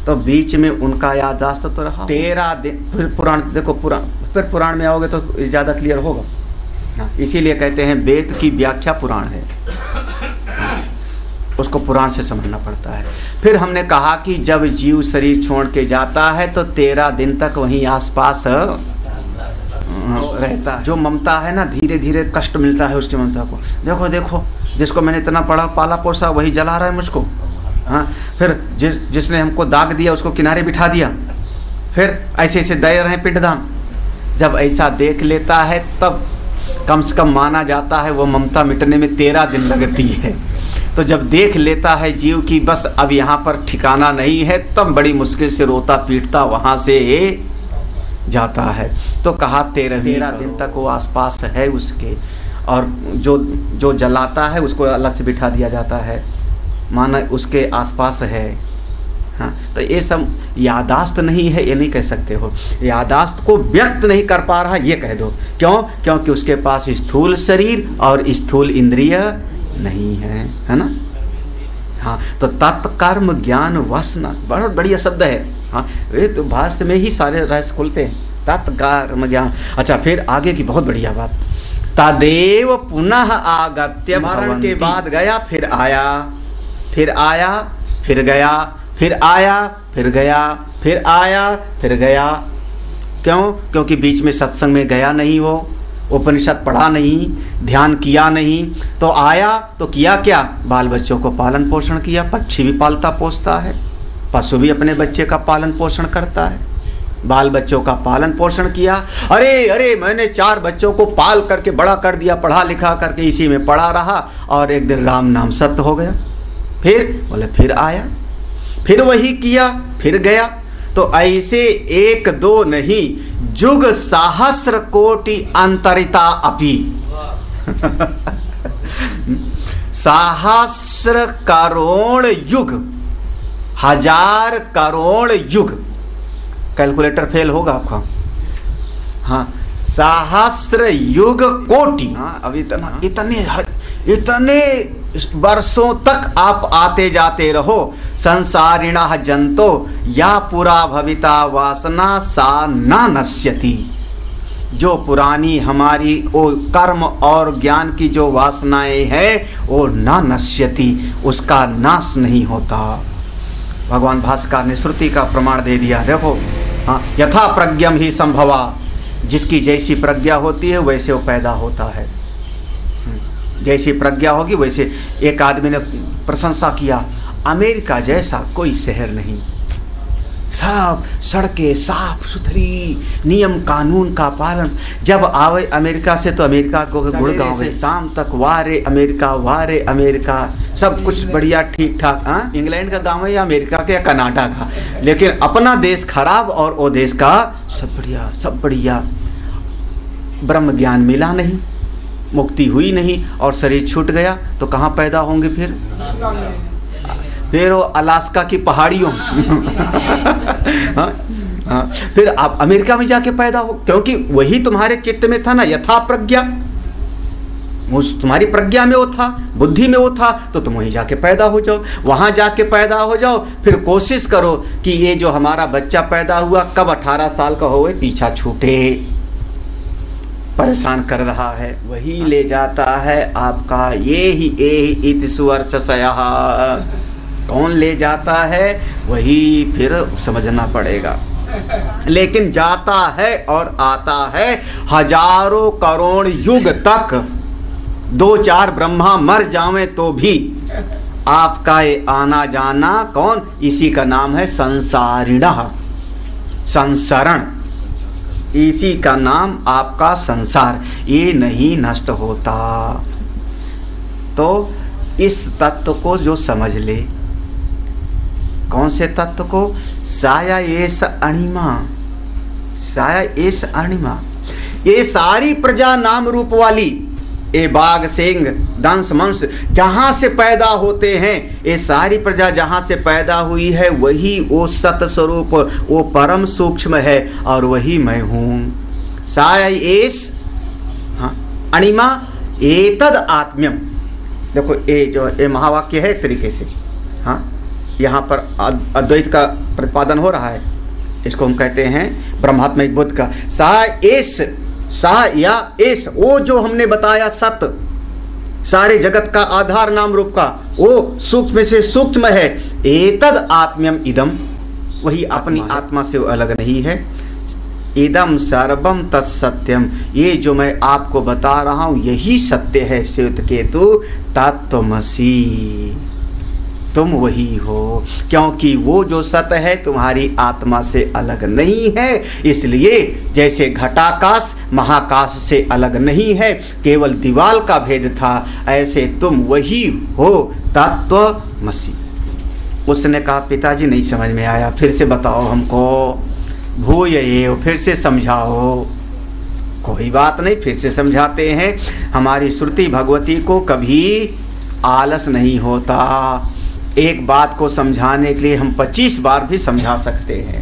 तो बीच में उनका याददाश्त तो रहा 13 दिन। फिर पुराण देखो, फिर पुराण में आओगे तो ज़्यादा क्लियर होगा। हाँ, इसीलिए कहते हैं वेद की व्याख्या पुराण है, उसको पुराण से समझना पड़ता है। फिर हमने कहा कि जब जीव शरीर छोड़ के जाता है तो 13 दिन तक वहीं आसपास रहता है। जो ममता है ना, धीरे धीरे कष्ट मिलता है उसकी ममता को। देखो देखो, जिसको मैंने इतना पढ़ा पाला पोसा वही जला रहा है मुझको। हाँ, फिर जिसने हमको दाग दिया उसको किनारे बिठा दिया, फिर ऐसे ऐसे दे रहे हैं पिंडदान। जब ऐसा देख लेता है तब कम से कम माना जाता है वो ममता मिटने में 13 दिन लगती है। तो जब देख लेता है जीव की बस अब यहाँ पर ठिकाना नहीं है, तब बड़ी मुश्किल से रोता पीटता वहाँ से जाता है। तो कहा 13 दिन तक वो आसपास है उसके, और जो जलाता है उसको अलग से बिठा दिया जाता है, माना उसके आसपास है। हाँ, तो ये सब यादाश्त नहीं है ये नहीं कह सकते हो, यादाश्त को व्यक्त नहीं कर पा रहा ये कह दो। क्यों? क्योंकि उसके पास स्थूल शरीर और स्थूल इंद्रिय नहीं है ना। हाँ, तो तत्कर्म ज्ञान वासना बहुत बढ़िया शब्द है। हाँ, ये तो भाष्य में ही सारे रहस्य खुलते हैं, तत्कर्म ज्ञान। अच्छा, फिर आगे की बहुत बढ़िया बात, तदेव पुनः आगत्य, मरण के बाद गया फिर आया, फिर आया फिर गया, फिर आया फिर गया, फिर आया फिर गया। क्यों? क्योंकि बीच में सत्संग में गया नहीं, वो उपनिषद पढ़ा नहीं, ध्यान किया नहीं, तो आया तो किया क्या? बाल बच्चों को पालन पोषण किया। पक्षी भी पालता पोसता है, पशु भी अपने बच्चे का पालन पोषण करता है। बाल बच्चों का पालन पोषण किया। अरे मैंने 4 बच्चों को पाल करके बड़ा कर दिया, पढ़ा लिखा करके इसी में पड़ा रहा, और एक दिन राम नाम सत्य हो गया। फिर बोले फिर आया, फिर वही किया, फिर गया। तो ऐसे 1-2 नहीं, जुग सहस्र कोटि अंतरिता अपि सहस्र करोड़ युग, 1000 करोड़ युग, कैलकुलेटर फेल होगा आपका। हाँ, सहस्र युग कोटि। हाँ, अभी इतने वर्षों तक आप आते जाते रहो। संसारिणः जंतो या पुरा भविता वासना सा न नश्यति। जो पुरानी हमारी वो कर्म और ज्ञान की जो वासनाएं हैं वो न नश्यति, उसका नाश नहीं होता। भगवान भास्कर ने श्रुति का प्रमाण दे दिया। देखो हाँ, यथा प्रज्ञम ही संभवा, जिसकी जैसी प्रज्ञा होती है वैसे वो पैदा होता है। जैसी प्रज्ञा होगी वैसे। एक आदमी ने प्रशंसा किया, अमेरिका जैसा कोई शहर नहीं, सब सड़कें साफ सुथरी, नियम कानून का पालन। जब आवे अमेरिका से तो अमेरिका को गुड़गांव से शाम तक वारे अमेरिका, सब कुछ बढ़िया ठीक ठाक। हाँ, इंग्लैंड का गांव है या अमेरिका का या कनाडा का, लेकिन अपना देश खराब और वो देश का सब बढ़िया। ब्रह्म ज्ञान मिला नहीं, मुक्ति हुई नहीं और शरीर छूट गया तो कहाँ पैदा होंगे फिर वो अलास्का की पहाड़ियों हाँ, फिर आप अमेरिका में जाके पैदा हो, क्योंकि वही तुम्हारे चित्त में था ना, यथा प्रज्ञा, उस तुम्हारी प्रज्ञा में वो था, बुद्धि में वो था, तो तुम वहीं जाके पैदा हो जाओ, वहाँ जाके पैदा हो जाओ। फिर कोशिश करो कि ये जो हमारा बच्चा पैदा हुआ कब 18 साल का होए, पीछा छूटे, परेशान कर रहा है, वही ले जाता है आपका ये ही इति सुवर्चसयः। कौन ले जाता है वही फिर समझना पड़ेगा। लेकिन जाता है और आता है हजारों करोड़ युग तक, 2-4 ब्रह्मा मर जावे तो भी आपका ये आना जाना कौन, इसी का नाम है संसारिणः, संसरण, इसी का नाम आपका संसार, ये नहीं नष्ट होता। तो इस तत्व को जो समझ ले, कौन से तत्व को, साया एष अणिमा, साया एष अणिमा, ये सारी प्रजा नाम रूप वाली, ये बाघ सिंह दंश मंश जहाँ से पैदा होते हैं, ये सारी प्रजा जहाँ से पैदा हुई है वही वो सत स्वरूप, वो परम सूक्ष्म है और वही मैं हूँ। साया एष हाँ अणिमा एतद आत्म्यम। देखो ये जो ये महावाक्य है एक तरीके से, हाँ यहाँ पर अद्वैत का प्रतिपादन हो रहा है, इसको हम कहते हैं ब्रह्मात्मिक बुद्ध का। सा या एस, वो जो हमने बताया सत्य, सारे जगत का आधार नाम रूप का, वो सूक्ष्म से सूक्ष्म है। एतद आत्म्यम इदम, वही अपनी आत्मा से वो अलग नहीं है। इदम सर्वम तत्सत्यम, ये जो मैं आपको बता रहा हूँ यही सत्य है। श्वेतकेतु तत्त्वमसि, तुम वही हो, क्योंकि वो जो सत्य है तुम्हारी आत्मा से अलग नहीं है। इसलिए जैसे घटाकाश महाकाश से अलग नहीं है, केवल दीवाल का भेद था, ऐसे तुम वही हो, तत्त्वमसि। उसने कहा पिताजी नहीं समझ में आया, फिर से बताओ हमको, भूय एव, फिर से समझाओ। कोई बात नहीं, फिर से समझाते हैं। हमारी श्रुति भगवती को कभी आलस नहीं होता। एक बात को समझाने के लिए हम 25 बार भी समझा सकते हैं।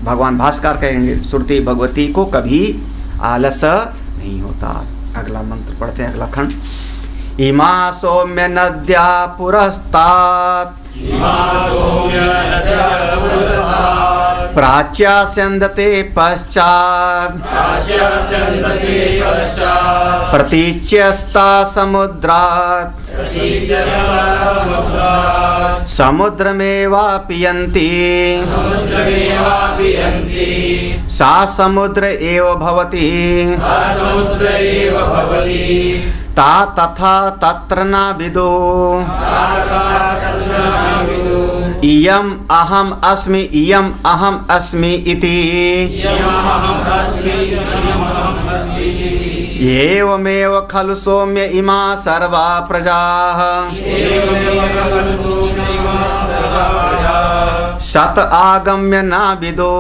भगवान भास्कर कहेंगे श्रुति भगवती को कभी आलस नहीं होता। अगला मंत्र पढ़ते हैं, अगला खंड। इमा सौम्य नद्या पुरस्तात् प्राच्या स्यन्दते पश्चात् प्रतीच्यस्ता समुद्रात् समुद्रमेवा पियन्ति सा समुद्र एव भवति ता तथा तत्र न विदो इयम् अहम् अस्मि इयम् अहम् अस्मि इति एवमेव खलु सौम्य इमा सर्वा प्रजाः सत आगम्य न विदो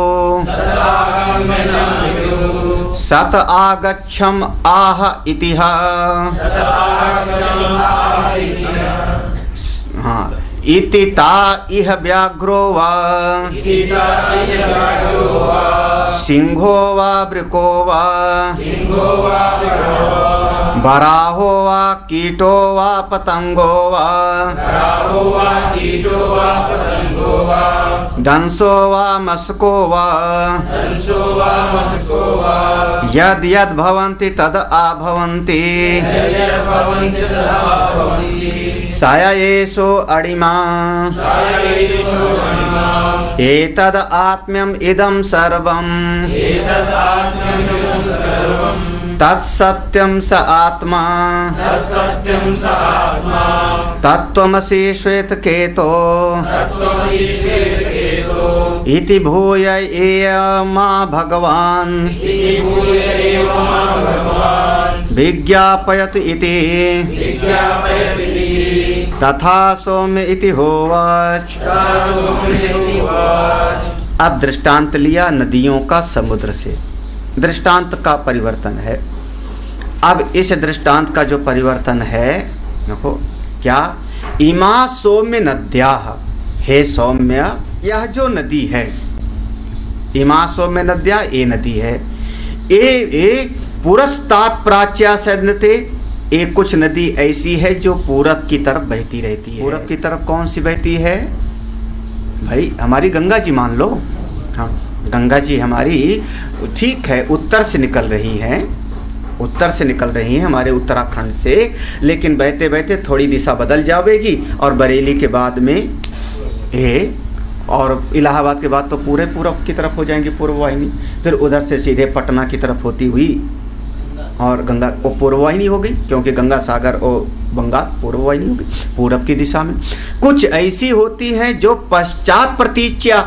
सत आगच्छम् आह इतिह। हाँ, इति ता इह व्याघ्रो वा सिंहो वा वृको वा वराहो वा कीटो वा पतंगो वा दंसो वा मस्को वा यद यद भवन्ति तद आभवन्ति साया येषो अणिमा एतद आत्म्यम इदं सर्वं तत्सत्यं स आत्मा तत्त्वमसि श्वेतकेतो इति भूय एमा भगवान् विज्ञापयतु इति तथा सौम्य इति होवाच। अब दृष्टांत लिया नदियों का समुद्र से, दृष्टांत का परिवर्तन है। अब इस दृष्टांत का जो परिवर्तन है, देखो क्या, इमा सौम्य नद्या, हे सौम्य यह जो नदी है, इमा सौम्य नद्या ये नदी है, ए पुरस्तात प्राच्या सदनते, एक कुछ नदी ऐसी है जो पूरब की तरफ बहती रहती है। पूरब की तरफ कौन सी बहती है भाई? हमारी गंगा जी मान लो। हाँ, गंगा जी हमारी ठीक है उत्तर से निकल रही हैं, उत्तर से निकल रही हैं हमारे उत्तराखंड से, लेकिन बहते बहते थोड़ी दिशा बदल जाएगी और बरेली के बाद में ये और इलाहाबाद के बाद तो पूरे पूरब की तरफ हो जाएंगी पूर्ववाहिनी, फिर उधर से सीधे पटना की तरफ होती हुई और गंगा वो पूर्ववाहिनी हो गई, क्योंकि गंगा सागर और बंगाल पूर्ववाहिनी हो गई पूरब की दिशा में। कुछ ऐसी होती हैं जो पश्चात प्रतीच्या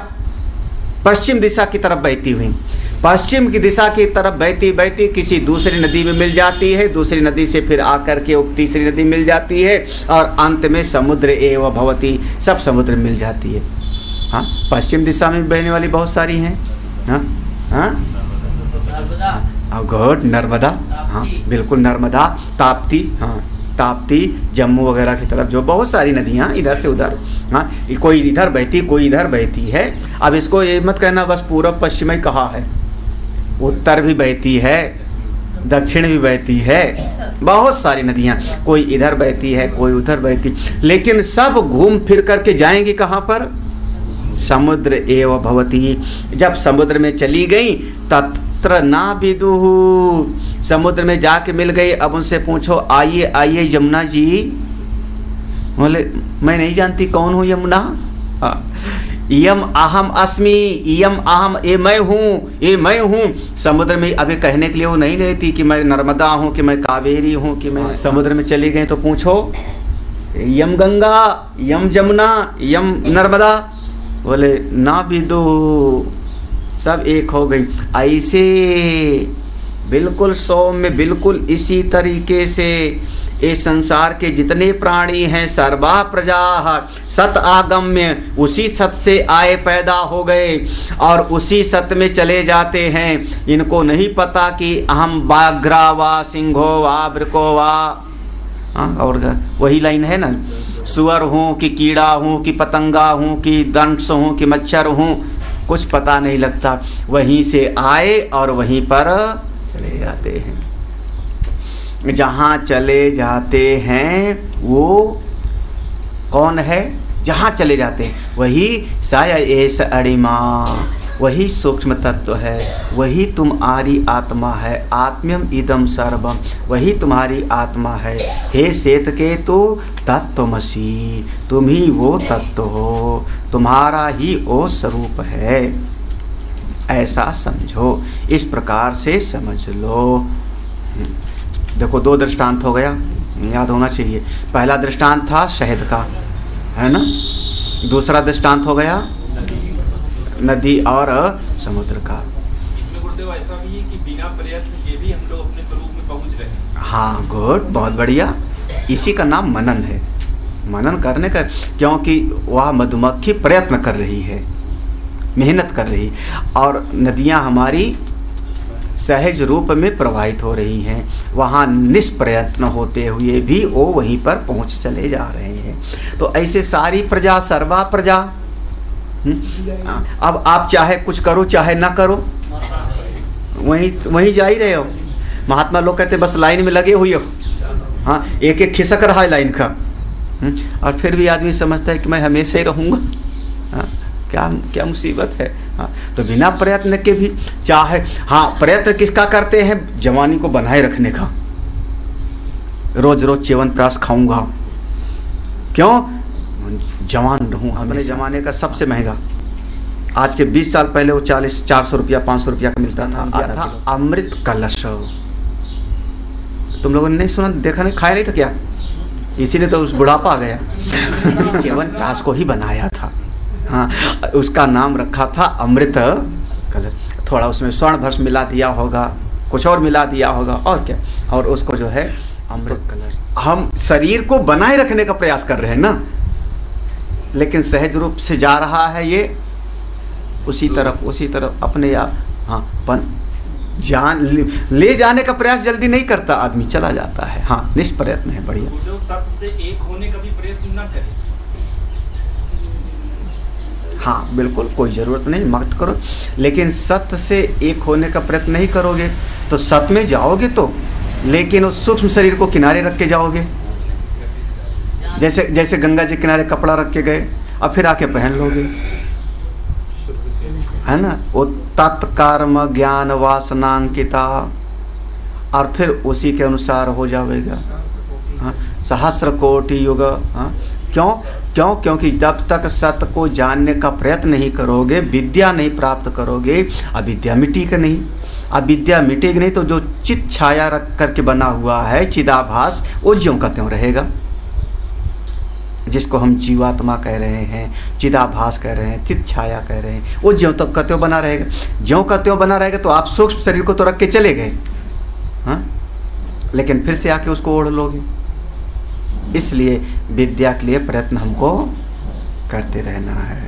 पश्चिम दिशा की तरफ बहती हुई, पश्चिम की दिशा की तरफ बहती बहती किसी दूसरी नदी में मिल जाती है, दूसरी नदी से फिर आकर के तीसरी नदी मिल जाती है और अंत में समुद्र एव भवती, सब समुद्र मिल जाती है। हाँ, पश्चिम दिशा में बहने वाली बहुत सारी हैं। हाँ हाँ घोट नर्मदा, हाँ बिल्कुल नर्मदा, ताप्ती, हाँ ताप्ती, जम्मू वगैरह की तरफ जो बहुत सारी नदियाँ इधर से उधर, हाँ कोई इधर बहती कोई इधर बहती है। अब इसको ये मत कहना बस पूरब पश्चिम ही कहा है, उत्तर भी बहती है, दक्षिण भी बहती है, बहुत सारी नदियाँ, कोई इधर बहती है कोई उधर बहती, लेकिन सब घूम फिर करके जाएंगी कहाँ पर? समुद्र एव भवती। जब समुद्र में चली गई तत्र ना विदुहु, समुद्र में जाके मिल गई। अब उनसे पूछो आइए आइए यमुना जी, बोले मैं नहीं जानती कौन हूँ यमुना। यम अहम अस्मि, यम अहम, ये मैं हूँ, ये मैं हूँ। समुद्र में अभी कहने के लिए वो नहीं रहती कि मैं नर्मदा हूँ, कि मैं कावेरी हूँ, कि मैं समुद्र में चली गई तो पूछो यम गंगा, यम जमुना, यम नर्मदा, बोले ना विदु, सब एक हो गई। ऐसे बिल्कुल सौम्य, बिल्कुल इसी तरीके से ये संसार के जितने प्राणी हैं सर्वा प्रजा सत आगम्य, उसी सत से आए पैदा हो गए और उसी सत में चले जाते हैं। इनको नहीं पता कि हम बाघ्रा वा सिंहो वा वृको वा, हाँ और वही लाइन है ना, सुअर हूँ कि कीड़ा हूँ कि पतंगा हूँ कि दंश हूँ कि मच्छर हूँ, कुछ पता नहीं लगता। वहीं से आए और वहीं पर चले जाते हैं। जहाँ चले जाते हैं वो कौन है? जहाँ चले जाते हैं वही साया एस अणिमा, वही सूक्ष्म तत्व है, वही तुम्हारी आत्मा है। आत्म्यम इदम सर्वम, वही तुम्हारी आत्मा है। हे श्वेतकेतु तत्त्वमसि, तुम ही वो तत्व हो, तुम्हारा ही वो स्वरूप है, ऐसा समझो। इस प्रकार से समझ लो। देखो दो दृष्टांत हो गया, याद होना चाहिए। पहला दृष्टांत था शहद का, है ना, दूसरा दृष्टांत हो गया नदी और समुद्र का। गुरुदेव ऐसा भी है कि बिना प्रयत्न के भी हम लोग अपने स्वरूप में पहुंच रहे हैं। हाँ गुड, बहुत बढ़िया। इसी का नाम मनन है, मनन करने का, क्योंकि वह मधुमक्खी प्रयत्न कर रही है, मेहनत कर रही, और नदियाँ हमारी सहज रूप में प्रवाहित हो रही हैं। वहाँ निष्प्रयत्न होते हुए भी वो वहीं पर पहुँच चले जा रहे हैं। तो ऐसे सारी प्रजा सर्वा प्रजा। अब आप चाहे कुछ करो चाहे ना करो, वहीं जा ही रहे हो। महात्मा लोग कहते बस लाइन में लगे हुए हो, हाँ एक एक खिसक रहा है लाइन का, और फिर भी आदमी समझता है कि मैं हमेशा ही रहूँगा। हाँ क्या क्या मुसीबत है। हाँ, तो बिना प्रयत्न के भी चाहे, हाँ प्रयत्न किसका करते हैं, जवानी को बनाए रखने का। रोज रोज च्यवनप्राश खाऊंगा, क्यों, जवान रहूं। अपने ज़माने का सबसे महंगा, आज के 20 साल पहले वो 400 रुपया 500 रुपया का मिलता था अमृत कलश। तुम लोगों ने नहीं सुना, देखा नहीं, खाया नहीं था क्या, इसीलिए तो उस बुढ़ापा आ गया। च्यवनप्राश को ही बनाया था। हाँ, उसका नाम रखा था अमृत कलश। थोड़ा उसमें स्वर्ण भस्म मिला दिया होगा, कुछ और मिला दिया होगा, और क्या, और उसको जो है अमृत कलश। हम शरीर को बनाए रखने का प्रयास कर रहे हैं ना, लेकिन सहज रूप से जा रहा है ये उसी तरफ अपने आप। हाँ, जान ले जाने का प्रयास जल्दी नहीं करता आदमी, चला जाता है। हाँ, निष्प्रयत्न है, बढ़िया। जो सत्य से एक होने का भी प्रयत्न न करे। हाँ बिल्कुल, कोई ज़रूरत नहीं, मत करो, लेकिन सत्य से एक होने का प्रयत्न नहीं करोगे तो सत्य में जाओगे तो, लेकिन उस सूक्ष्म शरीर को किनारे रख के जाओगे। जैसे गंगा जी किनारे कपड़ा रख के गए, अब फिर आके पहन लोगे, है ना। वो तत्कर्म ज्ञान वासनांकिता, और फिर उसी के अनुसार हो जाएगा। हाँ, सहस्र कोटि युग। हाँ, क्योंकि जब तक सत्य को जानने का प्रयत्न नहीं करोगे, विद्या नहीं प्राप्त करोगे, अविद्या मिटेगी नहीं। अविद्या मिटेगी नहीं तो जो चित छाया रख करके बना हुआ है चिदाभास, वो ज्यों का त्यों रहेगा। जिसको हम जीवात्मा कह रहे हैं, चिदाभास कह रहे हैं, चित छाया कह रहे हैं, वो ज्यों तक का त्यों बना रहेगा। ज्यों का त्यों बना रहेगा तो आप सूक्ष्म शरीर को तो रख के चले गए, हाँ, लेकिन फिर से आके उसको ओढ़ लोगे। इसलिए विद्या के लिए प्रयत्न हमको करते रहना है।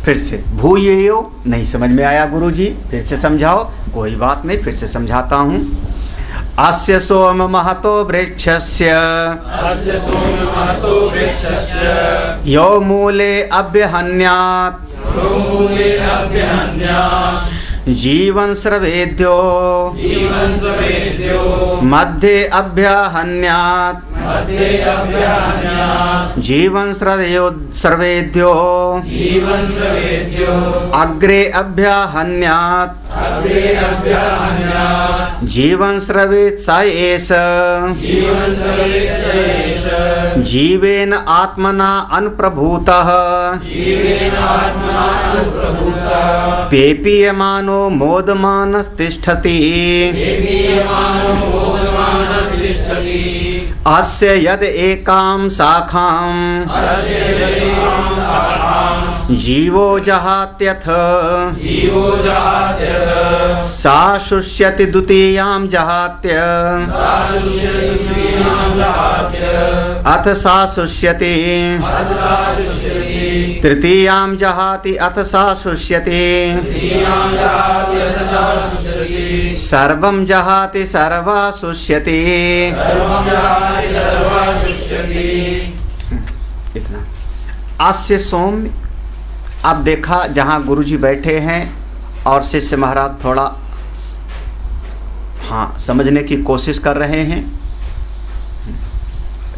फिर से भूयेयो, नहीं समझ में आया गुरुजी, फिर से समझाओ। कोई बात नहीं, फिर से समझाता हूँ। अस्य सोम महतो वृक्षस्य यो मूले अभ्यहन्यात् जीवन स्रवेद्यो मध्ये अभ्यहन्यात् जीवन स्रवेद्यो अग्रे अभ्यहन्यात् जीवन स्रवेत् स एष जीवेन आत्मना अनुप्रभूतः पेपीयमानो मोदमानस्तिष्ठति अस्य यद एकां शाखां जीवो जहात्यथ सा शुष्यति द्वितीयां जहात्य अथ सा शुष्यति तृतीयां जहाति अथ सा शुष्यति सर्वं जहाति सर्वा शुष्यति। इतना आस्य सौम्य। अब देखा जहाँ गुरुजी बैठे हैं और शिष्य महाराज थोड़ा हाँ समझने की कोशिश कर रहे हैं।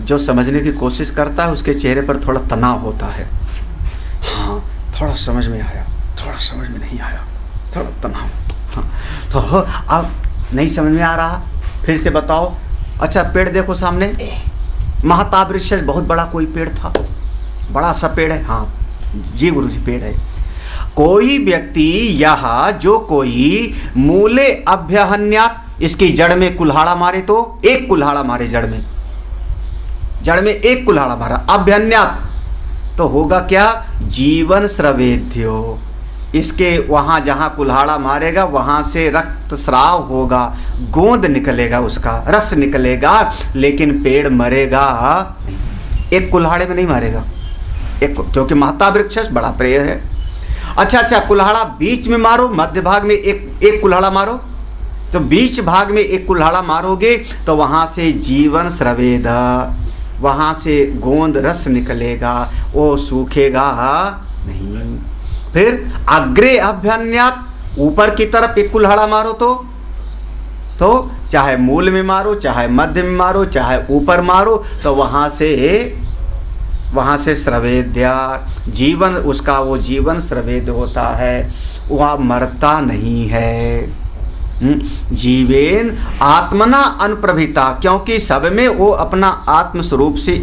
जो समझने की कोशिश करता है उसके चेहरे पर थोड़ा तनाव होता है। हाँ, थोड़ा समझ में आया, थोड़ा समझ में नहीं आया, थोड़ा तनाव। हाँ, तो अब नहीं समझ में आ रहा, फिर से बताओ। अच्छा, पेड़ देखो सामने, महाताप वृक्ष, बहुत बड़ा कोई पेड़ था, बड़ा सा पेड़ है। हाँ जी गुरुजी, पेड़ है। कोई व्यक्ति यहाँ जो कोई मूले अभ्यहन्यात्, इसकी जड़ में कुल्हाड़ा मारे तो एक कुल्हाड़ा मारे, जड़ में एक कुल्हाड़ा मारा, अभ्यन्यात् तो होगा क्या, जीवन स्रवेद्यो। इसके वहाँ जहाँ कुल्हाड़ा मारेगा वहाँ से रक्त स्राव होगा, गोंद निकलेगा, उसका रस निकलेगा, लेकिन पेड़ मरेगा नहीं। एक कुल्हाड़े में नहीं मारेगा, एक, क्योंकि महता वृक्ष बड़ा पेड़ है। अच्छा, कुल्हाड़ा बीच में मारो, मध्य भाग में एक कुल्हाड़ा मारो, तो बीच भाग में एक कुल्हाड़ा मारोगे तो वहाँ से जीवन स्रवेद, वहाँ से गोंद रस निकलेगा, वो सूखेगा नहीं। फिर अग्रे अभ्यन्यात्, ऊपर की तरफ एक कुल्हाड़ा मारो तो चाहे मूल में मारो, चाहे मध्य में मारो, चाहे ऊपर मारो, तो वहाँ से वहाँ से स्रवेद्या, जीवन उसका वो जीवन स्रवेद होता है, वह मरता नहीं है। जीवेन आत्मना अनुप्रभिता, क्योंकि सब में वो अपना आत्म स्वरूप से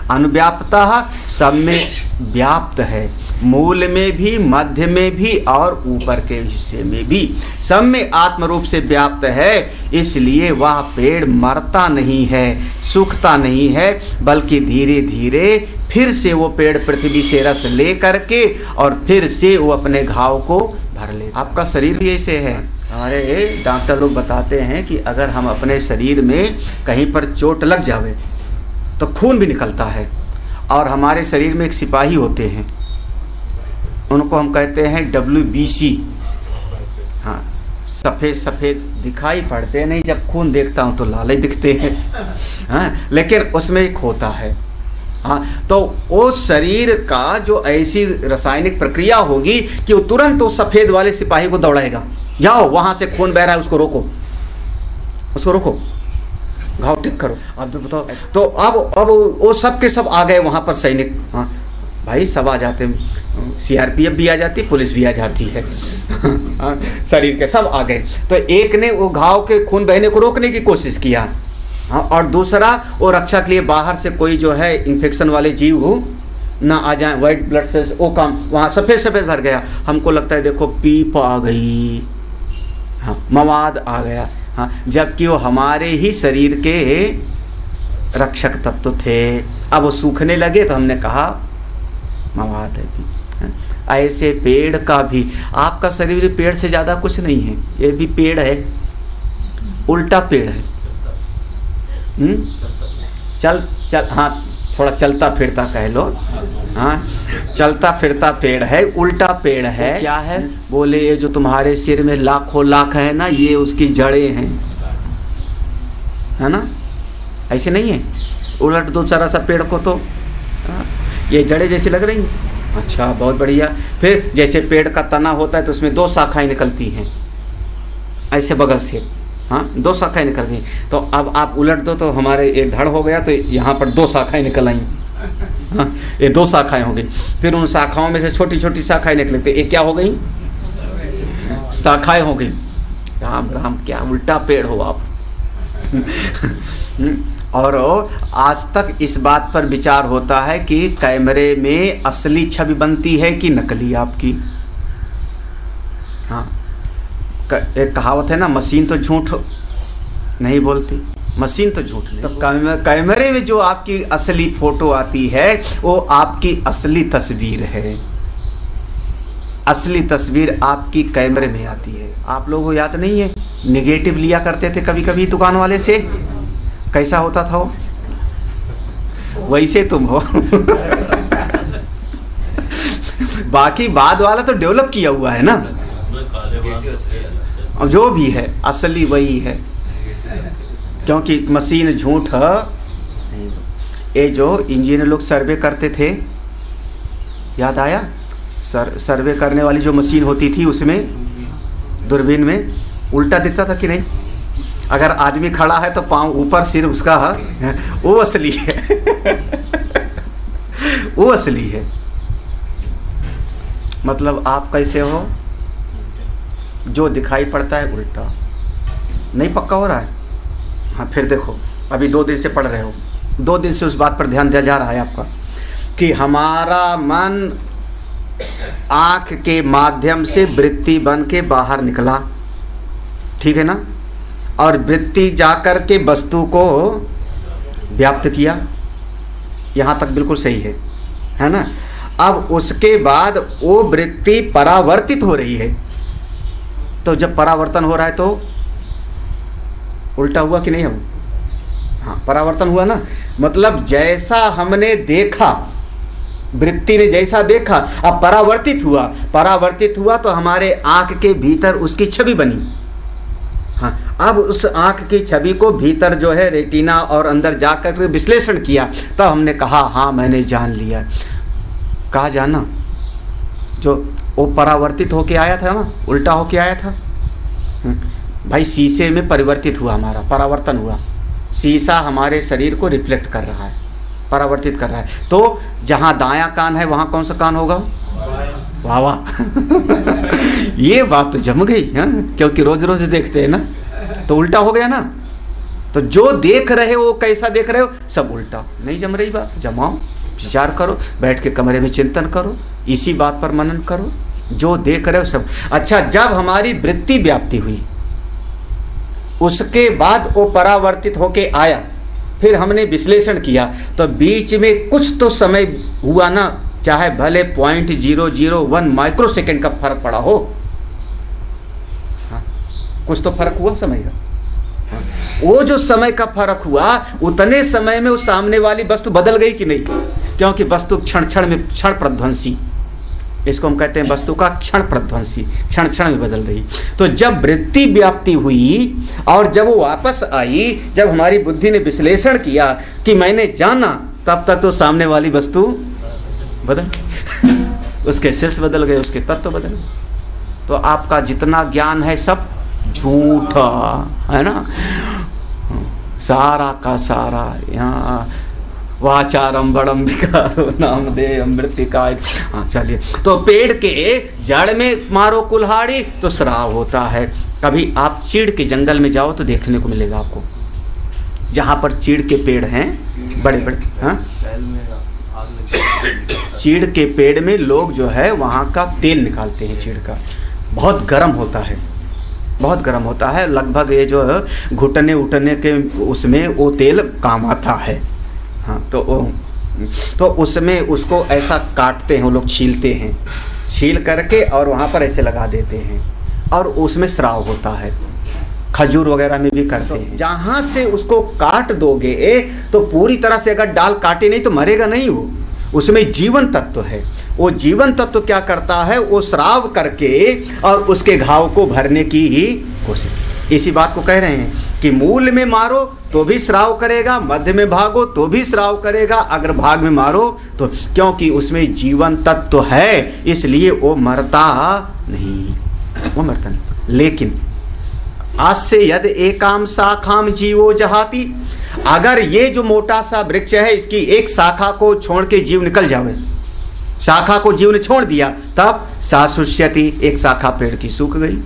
अनुव्याप्ता सब में व्याप्त है, मूल में भी, मध्य में भी और ऊपर के हिस्से में भी, सब में आत्म रूप से व्याप्त है। इसलिए वह पेड़ मरता नहीं है, सूखता नहीं है, बल्कि धीरे धीरे फिर से वो पेड़ पृथ्वी से रस ले करके और फिर से वो अपने घाव को भर ले। आपका शरीर भी ऐसे है। हमारे डॉक्टर लोग बताते हैं कि अगर हम अपने शरीर में कहीं पर चोट लग जावे तो खून भी निकलता है। और हमारे शरीर में एक सिपाही होते हैं, उनको हम कहते हैं WBC। हाँ, सफ़ेद सफ़ेद दिखाई पड़ते नहीं, जब खून देखता हूँ तो लाल ही दिखते हैं। हाँ, लेकिन उसमें एक होता है। हाँ, तो वो शरीर का जो ऐसी रासायनिक प्रक्रिया होगी कि वो तुरंत उस सफ़ेद वाले सिपाही को दौड़ाएगा, जाओ वहाँ से खून बह रहा है, उसको रोको, उसको रोको, घाव ठीक करो। अब तो बताओ, तो अब वो सब के सब आ गए वहाँ पर सैनिक। हाँ भाई, सब आ जाते हैं, CRPF भी आ जाती, पुलिस भी आ जाती है। हाँ, शरीर के सब आ गए। तो एक ने वो घाव के खून बहने को रोकने की कोशिश किया। हाँ, और दूसरा वो रक्षा के लिए बाहर से कोई जो है इन्फेक्शन वाले जीव हो ना आ जाए, वाइट ब्लड सेल्स, वो काम वहाँ सफ़ेद सफ़ेद भर गया। हमको लगता है देखो पीप आ गई, हाँ, मवाद आ गया। हाँ, जबकि वो हमारे ही शरीर के रक्षक तत्व थे। अब वो सूखने लगे तो हमने कहा मवाद है भी। हाँ, ऐसे पेड़ का भी, आपका शरीर पेड़ से ज़्यादा कुछ नहीं है, ये भी पेड़ है, उल्टा पेड़ है। चल हाँ, थोड़ा चलता फिरता कह लो। हाँ, चलता फिरता पेड़ है, उल्टा पेड़ है। क्या है? बोले ये जो तुम्हारे सिर में लाखों लाख है ना, ये उसकी जड़ें हैं, है ना? ऐसे नहीं है, उलट दो जरा सा पेड़ को तो ये जड़ें जैसी लग रही हैं। अच्छा, बहुत बढ़िया। फिर जैसे पेड़ का तना होता है तो उसमें 2 शाखाएं निकलती हैं, ऐसे बगल से। हाँ, 2 शाखाएं निकल गई। तो अब आप उलट दो तो हमारे एक धड़ हो गया, तो यहाँ पर 2 शाखाएं निकल आई। हाँ, ये 2 शाखाएं हो गई। फिर उन शाखाओं में से छोटी छोटी शाखाएं निकली, तो ये क्या हो गई? शाखाएं हो गई। राम राम, क्या उल्टा पेड़ हो आप। और आज तक इस बात पर विचार होता है कि कैमरे में असली छवि बनती है कि नकली आपकी। हाँ, एक कहावत है ना, मशीन तो झूठ नहीं बोलती, मशीन तो झूठ नहीं। तो कैमरे में जो आपकी असली फोटो आती है वो आपकी असली तस्वीर है। असली तस्वीर आपकी कैमरे में आती है। आप लोगों को याद नहीं है, निगेटिव लिया करते थे कभी कभी दुकान वाले से, कैसा होता था वो? वैसे तुम हो। बाकी बाद वाला तो डेवलप किया हुआ है ना, जो भी है असली वही है, क्योंकि मशीन झूठ है। ये जो इंजीनियर लोग सर्वे करते थे, याद आया? सर्वे करने वाली जो मशीन होती थी, उसमें दूरबीन में उल्टा दिखता था कि नहीं? अगर आदमी खड़ा है तो पाँव ऊपर, सिर उसका है, वो असली है। वो असली है। मतलब आप कैसे हो? जो दिखाई पड़ता है उल्टा। नहीं पक्का हो रहा है? हाँ, फिर देखो, अभी 2 दिन से पढ़ रहे हो, 2 दिन से उस बात पर ध्यान दिया जा रहा है आपका कि हमारा मन आँख के माध्यम से वृत्ति बन के बाहर निकला, ठीक है ना? और वृत्ति जाकर के वस्तु को व्याप्त किया। यहाँ तक बिल्कुल सही है ना? अब उसके बाद वो वृत्ति परावर्तित हो रही है। तो जब परावर्तन हो रहा है तो उल्टा हुआ कि नहीं हुआ? हाँ, परावर्तन हुआ ना। मतलब जैसा हमने देखा, वृत्ति ने जैसा देखा, अब परावर्तित हुआ। परावर्तित हुआ तो हमारे आँख के भीतर उसकी छवि बनी। हाँ, अब उस आँख की छवि को भीतर जो है रेटिना और अंदर जाकर के विश्लेषण किया, तो हमने कहा हाँ मैंने जान लिया। कहा जाना? जो वो परावर्तित होके आया था ना, उल्टा होके आया था। भाई शीशे में परिवर्तित हुआ, हमारा परावर्तन हुआ। शीशा हमारे शरीर को रिफ्लेक्ट कर रहा है। परावर्तित कर रहा है। तो जहाँ दायां कान है वहाँ कौन सा कान होगा? वाह वाह ये बात तो जम गई, क्योंकि रोज रोज देखते हैं ना, तो उल्टा हो गया ना। तो जो देख रहे हो कैसा देख रहे हो, सब उल्टा। नहीं जम रही बात, जमाओ, विचार करो, बैठ के कमरे में चिंतन करो, इसी बात पर मनन करो, जो देख रहे हो सब। अच्छा, जब हमारी वृत्ति व्याप्ति हुई, उसके बाद वो परावर्तित होके आया, फिर हमने विश्लेषण किया, तो बीच में कुछ तो समय हुआ ना, चाहे भले 0.001 माइक्रोसेकंड का फर्क पड़ा हो, हाँ, कुछ तो फर्क हुआ समय का। हाँ, वो जो समय का फर्क हुआ, उतने समय में उस सामने वाली वस्तु बदल गई कि नहीं? क्योंकि वस्तु क्षण क्षण में, क्षण प्रध्वंसी, इसको हम कहते हैं वस्तु का क्षण प्रध्वंसी, क्षण क्षण में बदल रही। तो जब वृत्ति व्याप्ति हुई और जब वो वापस आई, जब हमारी बुद्धि ने विश्लेषण किया कि मैंने जाना, तब तक तो सामने वाली वस्तु बदल उसके शीर्ष बदल गए, उसके तत्व बदल गए। तो आपका जितना ज्ञान है सब झूठा है ना, सारा का सारा। यहाँ वाचारम बड़म विकारो नाम दे अमृतिकाय। हाँ चलिए, तो पेड़ के जड़ में मारो कुल्हाड़ी तो श्राव होता है। कभी आप चीड़ के जंगल में जाओ तो देखने को मिलेगा आपको, जहाँ पर चीड़ के पेड़ हैं बड़े बड़े, हाँ, चीड़ के पेड़ में लोग जो है वहाँ का तेल निकालते हैं। चीड़ का बहुत गर्म होता है, बहुत गर्म होता है, लगभग ये जो है घुटने उठने के उसमें वो तेल काम आता है। हाँ, तो उसमें उसको ऐसा काटते हैं वो लोग, छीलते हैं, छील करके और वहाँ पर ऐसे लगा देते हैं, और उसमें श्राव होता है। खजूर वगैरह में भी करते हैं। जहाँ से उसको काट दोगे तो पूरी तरह से अगर डाल काटे नहीं तो मरेगा नहीं वो, उसमें जीवन तत्व है। वो जीवन तत्व क्या करता है, वो श्राव करके और उसके घाव को भरने की ही कोशिश। इसी बात को कह रहे हैं कि मूल में मारो तो भी श्राव करेगा, मध्य में भागो तो भी श्राव करेगा, अगर भाग में मारो तो, क्योंकि उसमें जीवन तत्व है, इसलिए वो मरता नहीं, वो मरता नहीं। लेकिन आस्य यद एकाम शाखाम जीवो जहाती, अगर ये जो मोटा सा वृक्ष है इसकी एक शाखा को छोड़ के जीव निकल जावे, शाखा को जीव ने छोड़ दिया, तब सासुष्यति, एक शाखा पेड़ की सूख गई।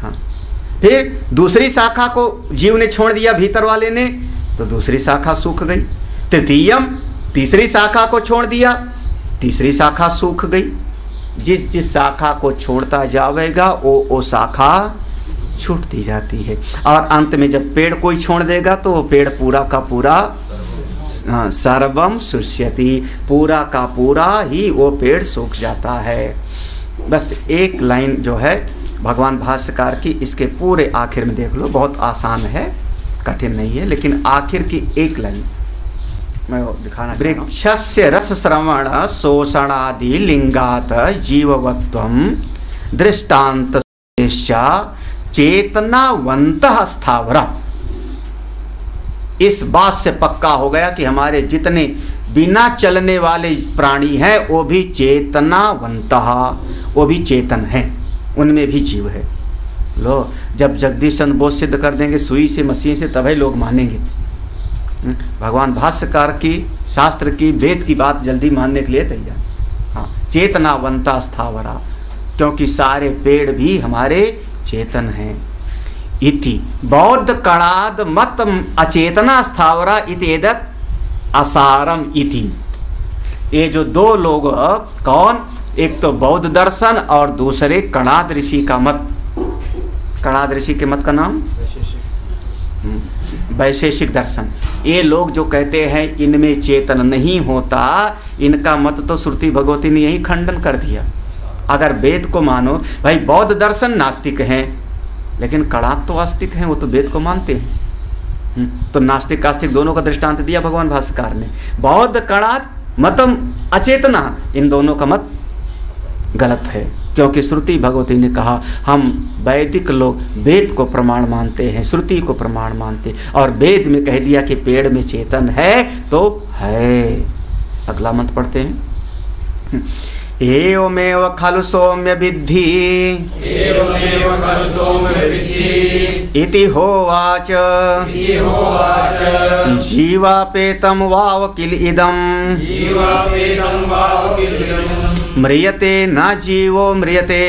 हाँ, फिर दूसरी शाखा को जीव ने छोड़ दिया भीतर वाले ने, तो दूसरी शाखा सूख गई। तृतीयम, तीसरी शाखा को छोड़ दिया, तीसरी शाखा सूख गई। जिस जिस शाखा को छोड़ता जाएगा वो शाखा छूटती जाती है, और अंत में जब पेड़ कोई छोड़ देगा तो वो पेड़ पूरा का पूरा सर्वम शुष्यति, पूरा का पूरा ही वो पेड़ सूख जाता है। बस एक लाइन जो है भगवान भाष्यकार की, इसके पूरे आखिर में देख लो, बहुत आसान है, कठिन नहीं है, लेकिन आखिर की एक लाइन मैं वो दिखाना। वृक्षस्य रस श्रवण शोषणादि लिंगात जीववत्वम दृष्टांत चेतनावंतः स्थावरा। इस बात से पक्का हो गया कि हमारे जितने बिना चलने वाले प्राणी हैं वो भी चेतनावंतः, वो भी चेतन हैं, उनमें भी जीव है। लो, जब जगदीश चंद्र बोस सिद्ध कर देंगे सुई से मशीन से, तभी लोग मानेंगे। भगवान भाष्यकार की, शास्त्र की, वेद की बात जल्दी मानने के लिए तैयार। हाँ, चेतनावंता स्थावरा, क्योंकि सारे पेड़ भी हमारे चेतन हैं। इति बौद्ध कणाद मत अचेतना स्थावरा इति एदत असारम इति। ये जो दो लोग, कौन, एक तो बौद्ध दर्शन और दूसरे कणाद ऋषि का मत। कणाद ऋषि के मत का नाम वैशेषिक दर्शन। ये लोग जो कहते हैं इनमें चेतन नहीं होता, इनका मत तो श्रुति भगवती ने यही खंडन कर दिया। अगर वेद को मानो, भाई बौद्ध दर्शन नास्तिक हैं, लेकिन कणाद तो आस्तिक हैं, वो तो वेद को मानते हैं। तो नास्तिक आस्तिक दोनों का दृष्टांत दिया भगवान भाष्यकार ने। बौद्ध कणाद मतम अचेतना, इन दोनों का मत गलत है, क्योंकि श्रुति भगवती ने कहा हम वैदिक लोग वेद को प्रमाण मानते हैं, श्रुति को प्रमाण मानते हैं, और वेद में कह दिया कि पेड़ में चेतन है तो है। अगला मंत्र पढ़ते हैं। एवमेव खलु सौम्य विद्धि इति होवाच जीवापेतम वाव किल इदम म्रियते न जीवो म्रियते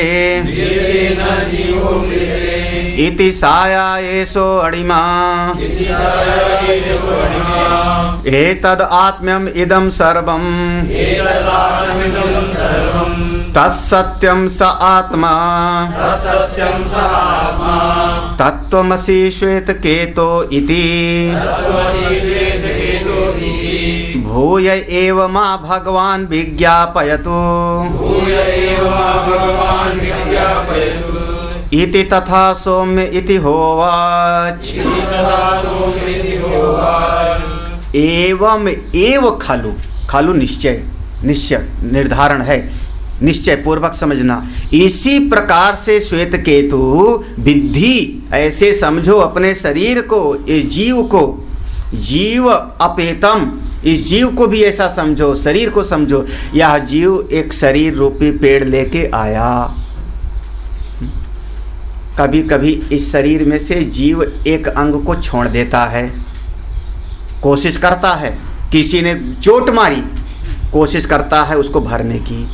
इति साया एषो अणिमा एतद् आत्म्यम् इदं सर्वम् तत्सत्यं स आत्मा तत्त्वमसि श्वेतकेतो इति भूय एव मा भगवान् विज्ञापयतु इति तथा सौम्य इति होवाच। एवं एव खलु, खलु निश्चय, निश्चय निर्धारण है, निश्चय पूर्वक समझना। इसी प्रकार से श्वेतकेतु विद्धि, ऐसे समझो अपने शरीर को, इस जीव को, जीव अपेतम, इस जीव को भी ऐसा समझो, शरीर को समझो। यह जीव एक शरीर रूपी पेड़ लेके आया। कभी कभी इस शरीर में से जीव एक अंग को छोड़ देता है, कोशिश करता है, किसी ने चोट मारी, कोशिश करता है उसको भरने की,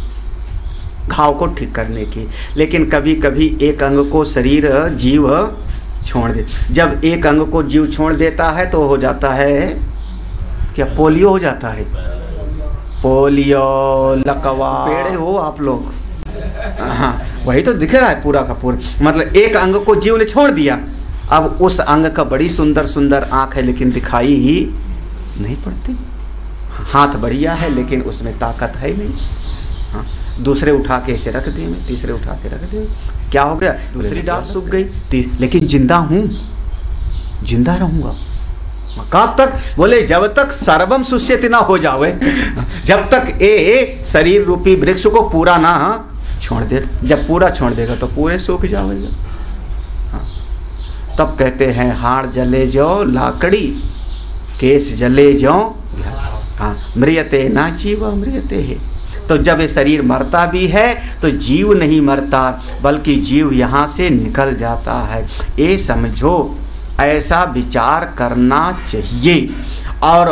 घाव को ठीक करने की। लेकिन कभी कभी एक अंग को शरीर जीव छोड़ दे। जब एक अंग को जीव छोड़ देता है तो हो जाता है क्या, पोलियो हो जाता है, पोलियो, लकवा, पेड़े हो आप लोग। हाँ, वही तो दिख रहा है पूरा का पूरा। मतलब एक अंग को जीव ने छोड़ दिया, अब उस अंग का बड़ी सुंदर सुंदर आँख है लेकिन दिखाई ही नहीं पड़ती, हाथ बढ़िया है लेकिन उसमें ताकत है नहीं। हाँ, दूसरे उठा के ऐसे रख दिए, तीसरे उठा के रख दिए, क्या हो गया, दूसरी डाल सूख गई, लेकिन जिंदा हूँ, जिंदा रहूँगा। कब तक, बोले जब तक सर्वम सुष्यति ना हो जावे, जब तक ये शरीर रूपी वृक्ष को पूरा ना छोड़ दे। जब पूरा छोड़ देगा तो पूरे सूख जाएगा। हाँ, तब कहते हैं हाड़ जले जाओ लाकड़ी, केस जले जाओ, हाँ, मृयते ना जीव मृयते है। तो जब ये शरीर मरता भी है तो जीव नहीं मरता, बल्कि जीव यहाँ से निकल जाता है। ये समझो, ऐसा विचार करना चाहिए। और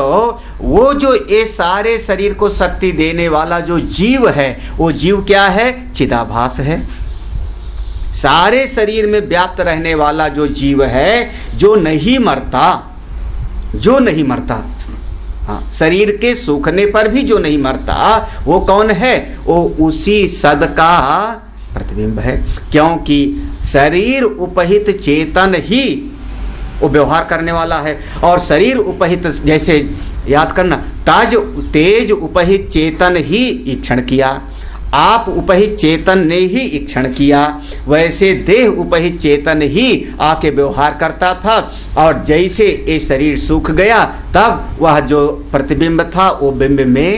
वो जो ये सारे शरीर को शक्ति देने वाला जो जीव है, वो जीव क्या है, चिदाभास है। सारे शरीर में व्याप्त रहने वाला जो जीव है, जो नहीं मरता, जो नहीं मरता, हाँ, शरीर के सूखने पर भी जो नहीं मरता, वो कौन है, वो उसी सद का प्रतिबिंब है। क्योंकि शरीर उपहित चेतन ही वो व्यवहार करने वाला है। और शरीर उपहित, जैसे याद करना, तेज उपहित चेतन ही ईक्षण किया, आप उपहित चेतन ने ही ईक्षण किया, वैसे देह उपहित चेतन ही आके व्यवहार करता था। और जैसे ये शरीर सूख गया, तब वह जो प्रतिबिंब था वो बिंब में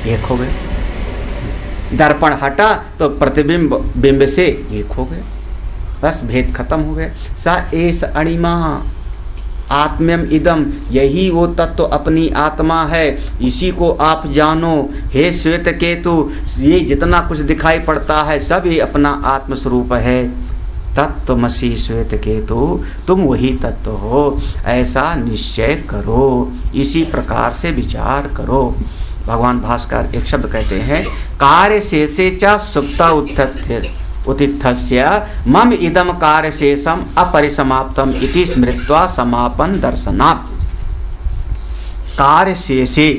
एक हो गए। दर्पण हटा तो प्रतिबिंब बिंब से एक हो गए, बस भेद खत्म हो गया। सा एस अणिमा आत्म्यम इदम, यही वो तत्व अपनी आत्मा है, इसी को आप जानो। हे श्वेत केतु, ये जितना कुछ दिखाई पड़ता है सब ये अपना आत्मस्वरूप है। तत्वमसि श्वेत केतु, तुम वही तत्व हो, ऐसा निश्चय करो, इसी प्रकार से विचार करो। भगवान भास्कर एक शब्द कहते हैं, कार्य शेषे च सुप्ता उत्थितस्य मम इदम कार्य शेषम अपरिसमाप्तम इति स्मृत्वा समापन दर्शनात्। कार्य शेषे,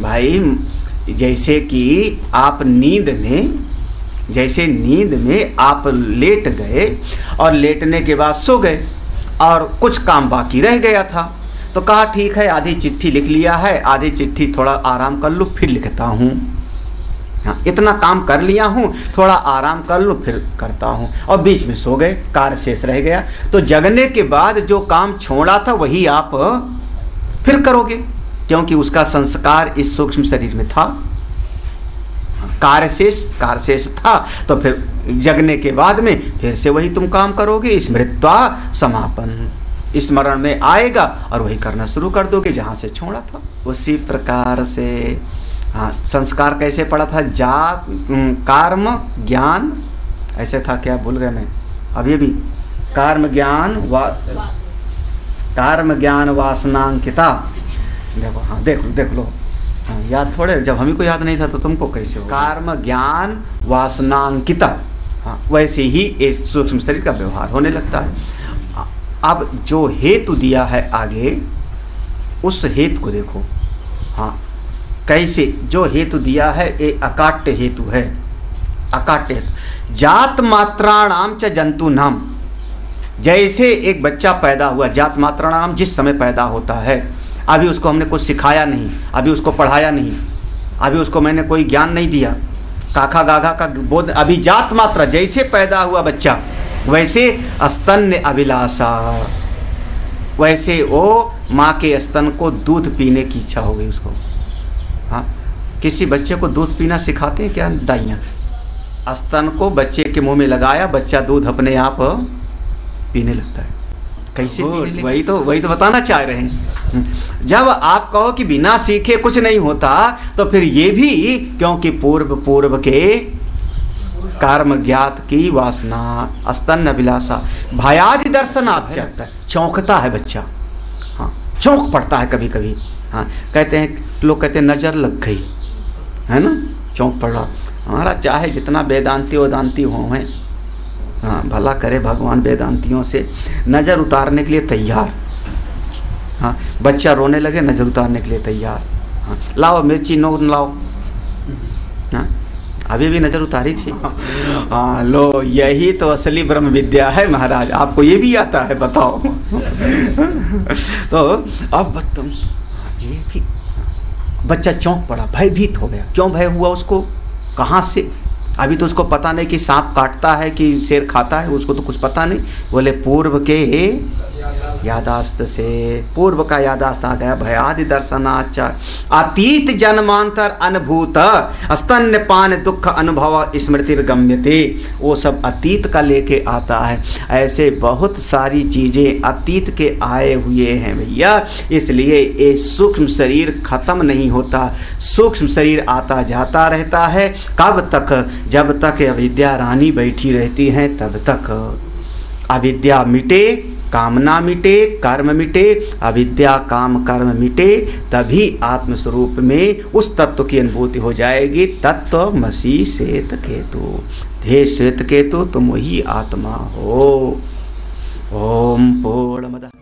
भाई जैसे कि आप नींद में, जैसे नींद में आप लेट गए और लेटने के बाद सो गए और कुछ काम बाकी रह गया था, तो कहा ठीक है आधी चिट्ठी लिख लिया है, आधी चिट्ठी थोड़ा आराम कर लूँ फिर लिखता हूँ। हाँ, इतना काम कर लिया हूँ, थोड़ा आराम कर लूँ फिर करता हूँ, और बीच में सो गए, कार्य शेष रह गया। तो जगने के बाद जो काम छोड़ा था वही आप फिर करोगे, क्योंकि उसका संस्कार इस सूक्ष्म शरीर में था। कार्य शेष था, तो फिर जगने के बाद में फिर से वही तुम काम करोगे। स्मृत्वा समापन, स्मरण में आएगा और वही करना शुरू कर दोगे जहाँ से छोड़ा था। उसी प्रकार से हाँ, संस्कार कैसे पड़ा था, जात कर्म ज्ञान, ऐसे था क्या, भूल गए मैं अभी भी, कर्म ज्ञान कर्म ज्ञान वासनांकिता। देखो, हाँ देख लो, हाँ, याद थोड़े, जब हमें को याद नहीं था तो तुमको कैसे हो। कर्म ज्ञान वासनांकिता, हाँ, वैसे ही इस सूक्ष्म शरीर का व्यवहार होने लगता है। अब जो हेतु दिया है आगे, उस हेतु को देखो, हाँ, कैसे जो हेतु दिया है ये अकाट्य हेतु है। अकाट्य हेतु, जात मात्राणाम च जंतु नाम। जैसे एक बच्चा पैदा हुआ, जात मात्राणाम जिस समय पैदा होता है, अभी उसको हमने कुछ सिखाया नहीं, अभी उसको पढ़ाया नहीं, अभी उसको मैंने कोई ज्ञान नहीं दिया, काखा गाघा का बोध, अभी जात मात्रा जैसे पैदा हुआ बच्चा, वैसे स्तन्य अभिलाषा, वैसे वो माँ के स्तन को दूध पीने की इच्छा हो गई उसको। हाँ, किसी बच्चे को दूध पीना सिखाते हैं क्या दाइयाँ? स्तन को बच्चे के मुंह में लगाया, बच्चा दूध अपने आप पीने लगता है। कैसे पीने? वही तो बताना चाह रहे हैं। जब आप कहो कि बिना सीखे कुछ नहीं होता, तो फिर ये भी क्योंकि पूर्व के कर्म ज्ञात की वासना, स्तन अभिलाषा, भयादि दर्शनात् है, चौंकता है बच्चा। हाँ, चौंक पड़ता है कभी कभी। हाँ, कहते हैं लोग, कहते हैं नज़र लग गई, है ना, चौंक पड़ रहा। हमारा चाहे जितना वेदांती वेदांती हो हैं, हाँ, भला करे भगवान वेदांतियों से, नज़र उतारने के लिए तैयार। हाँ, बच्चा रोने लगे, नज़र उतारने के लिए तैयार। हाँ, लाओ मिर्ची नो लाओ। हाँ, अभी भी नज़र उतारी थी। हाँ, लो, यही तो असली ब्रह्म विद्या है महाराज, आपको ये भी आता है, बताओ। तो अब तुम, ये भी बच्चा चौंक पड़ा, भयभीत हो गया। क्यों भय हुआ उसको, कहाँ से? अभी तो उसको पता नहीं कि सांप काटता है कि शेर खाता है, उसको तो कुछ पता नहीं। बोले पूर्व के यादाश्त से, पूर्व का यादाश्त आ गया। भयादि दर्शनाचार, अतीत जन्मांतर अनुभूत स्तन्यपान दुख अनुभव स्मृतिर्गम्यते, वो सब अतीत का लेके आता है। ऐसे बहुत सारी चीज़ें अतीत के आए हुए हैं भैया, इसलिए ये सूक्ष्म शरीर खत्म नहीं होता, सूक्ष्म शरीर आता जाता रहता है। कब तक? जब तक अविद्या रानी बैठी रहती है, तब तक। अविद्या मिटे, कामना मिटे, कर्म मिटे, अविद्या काम कर्म मिटे, तभी आत्मस्वरूप में उस तत्व की अनुभूति हो जाएगी। तत्वमसि श्वेत केतु, हे श्वेत केतु तुम वही आत्मा हो। ओम पूर्णमदः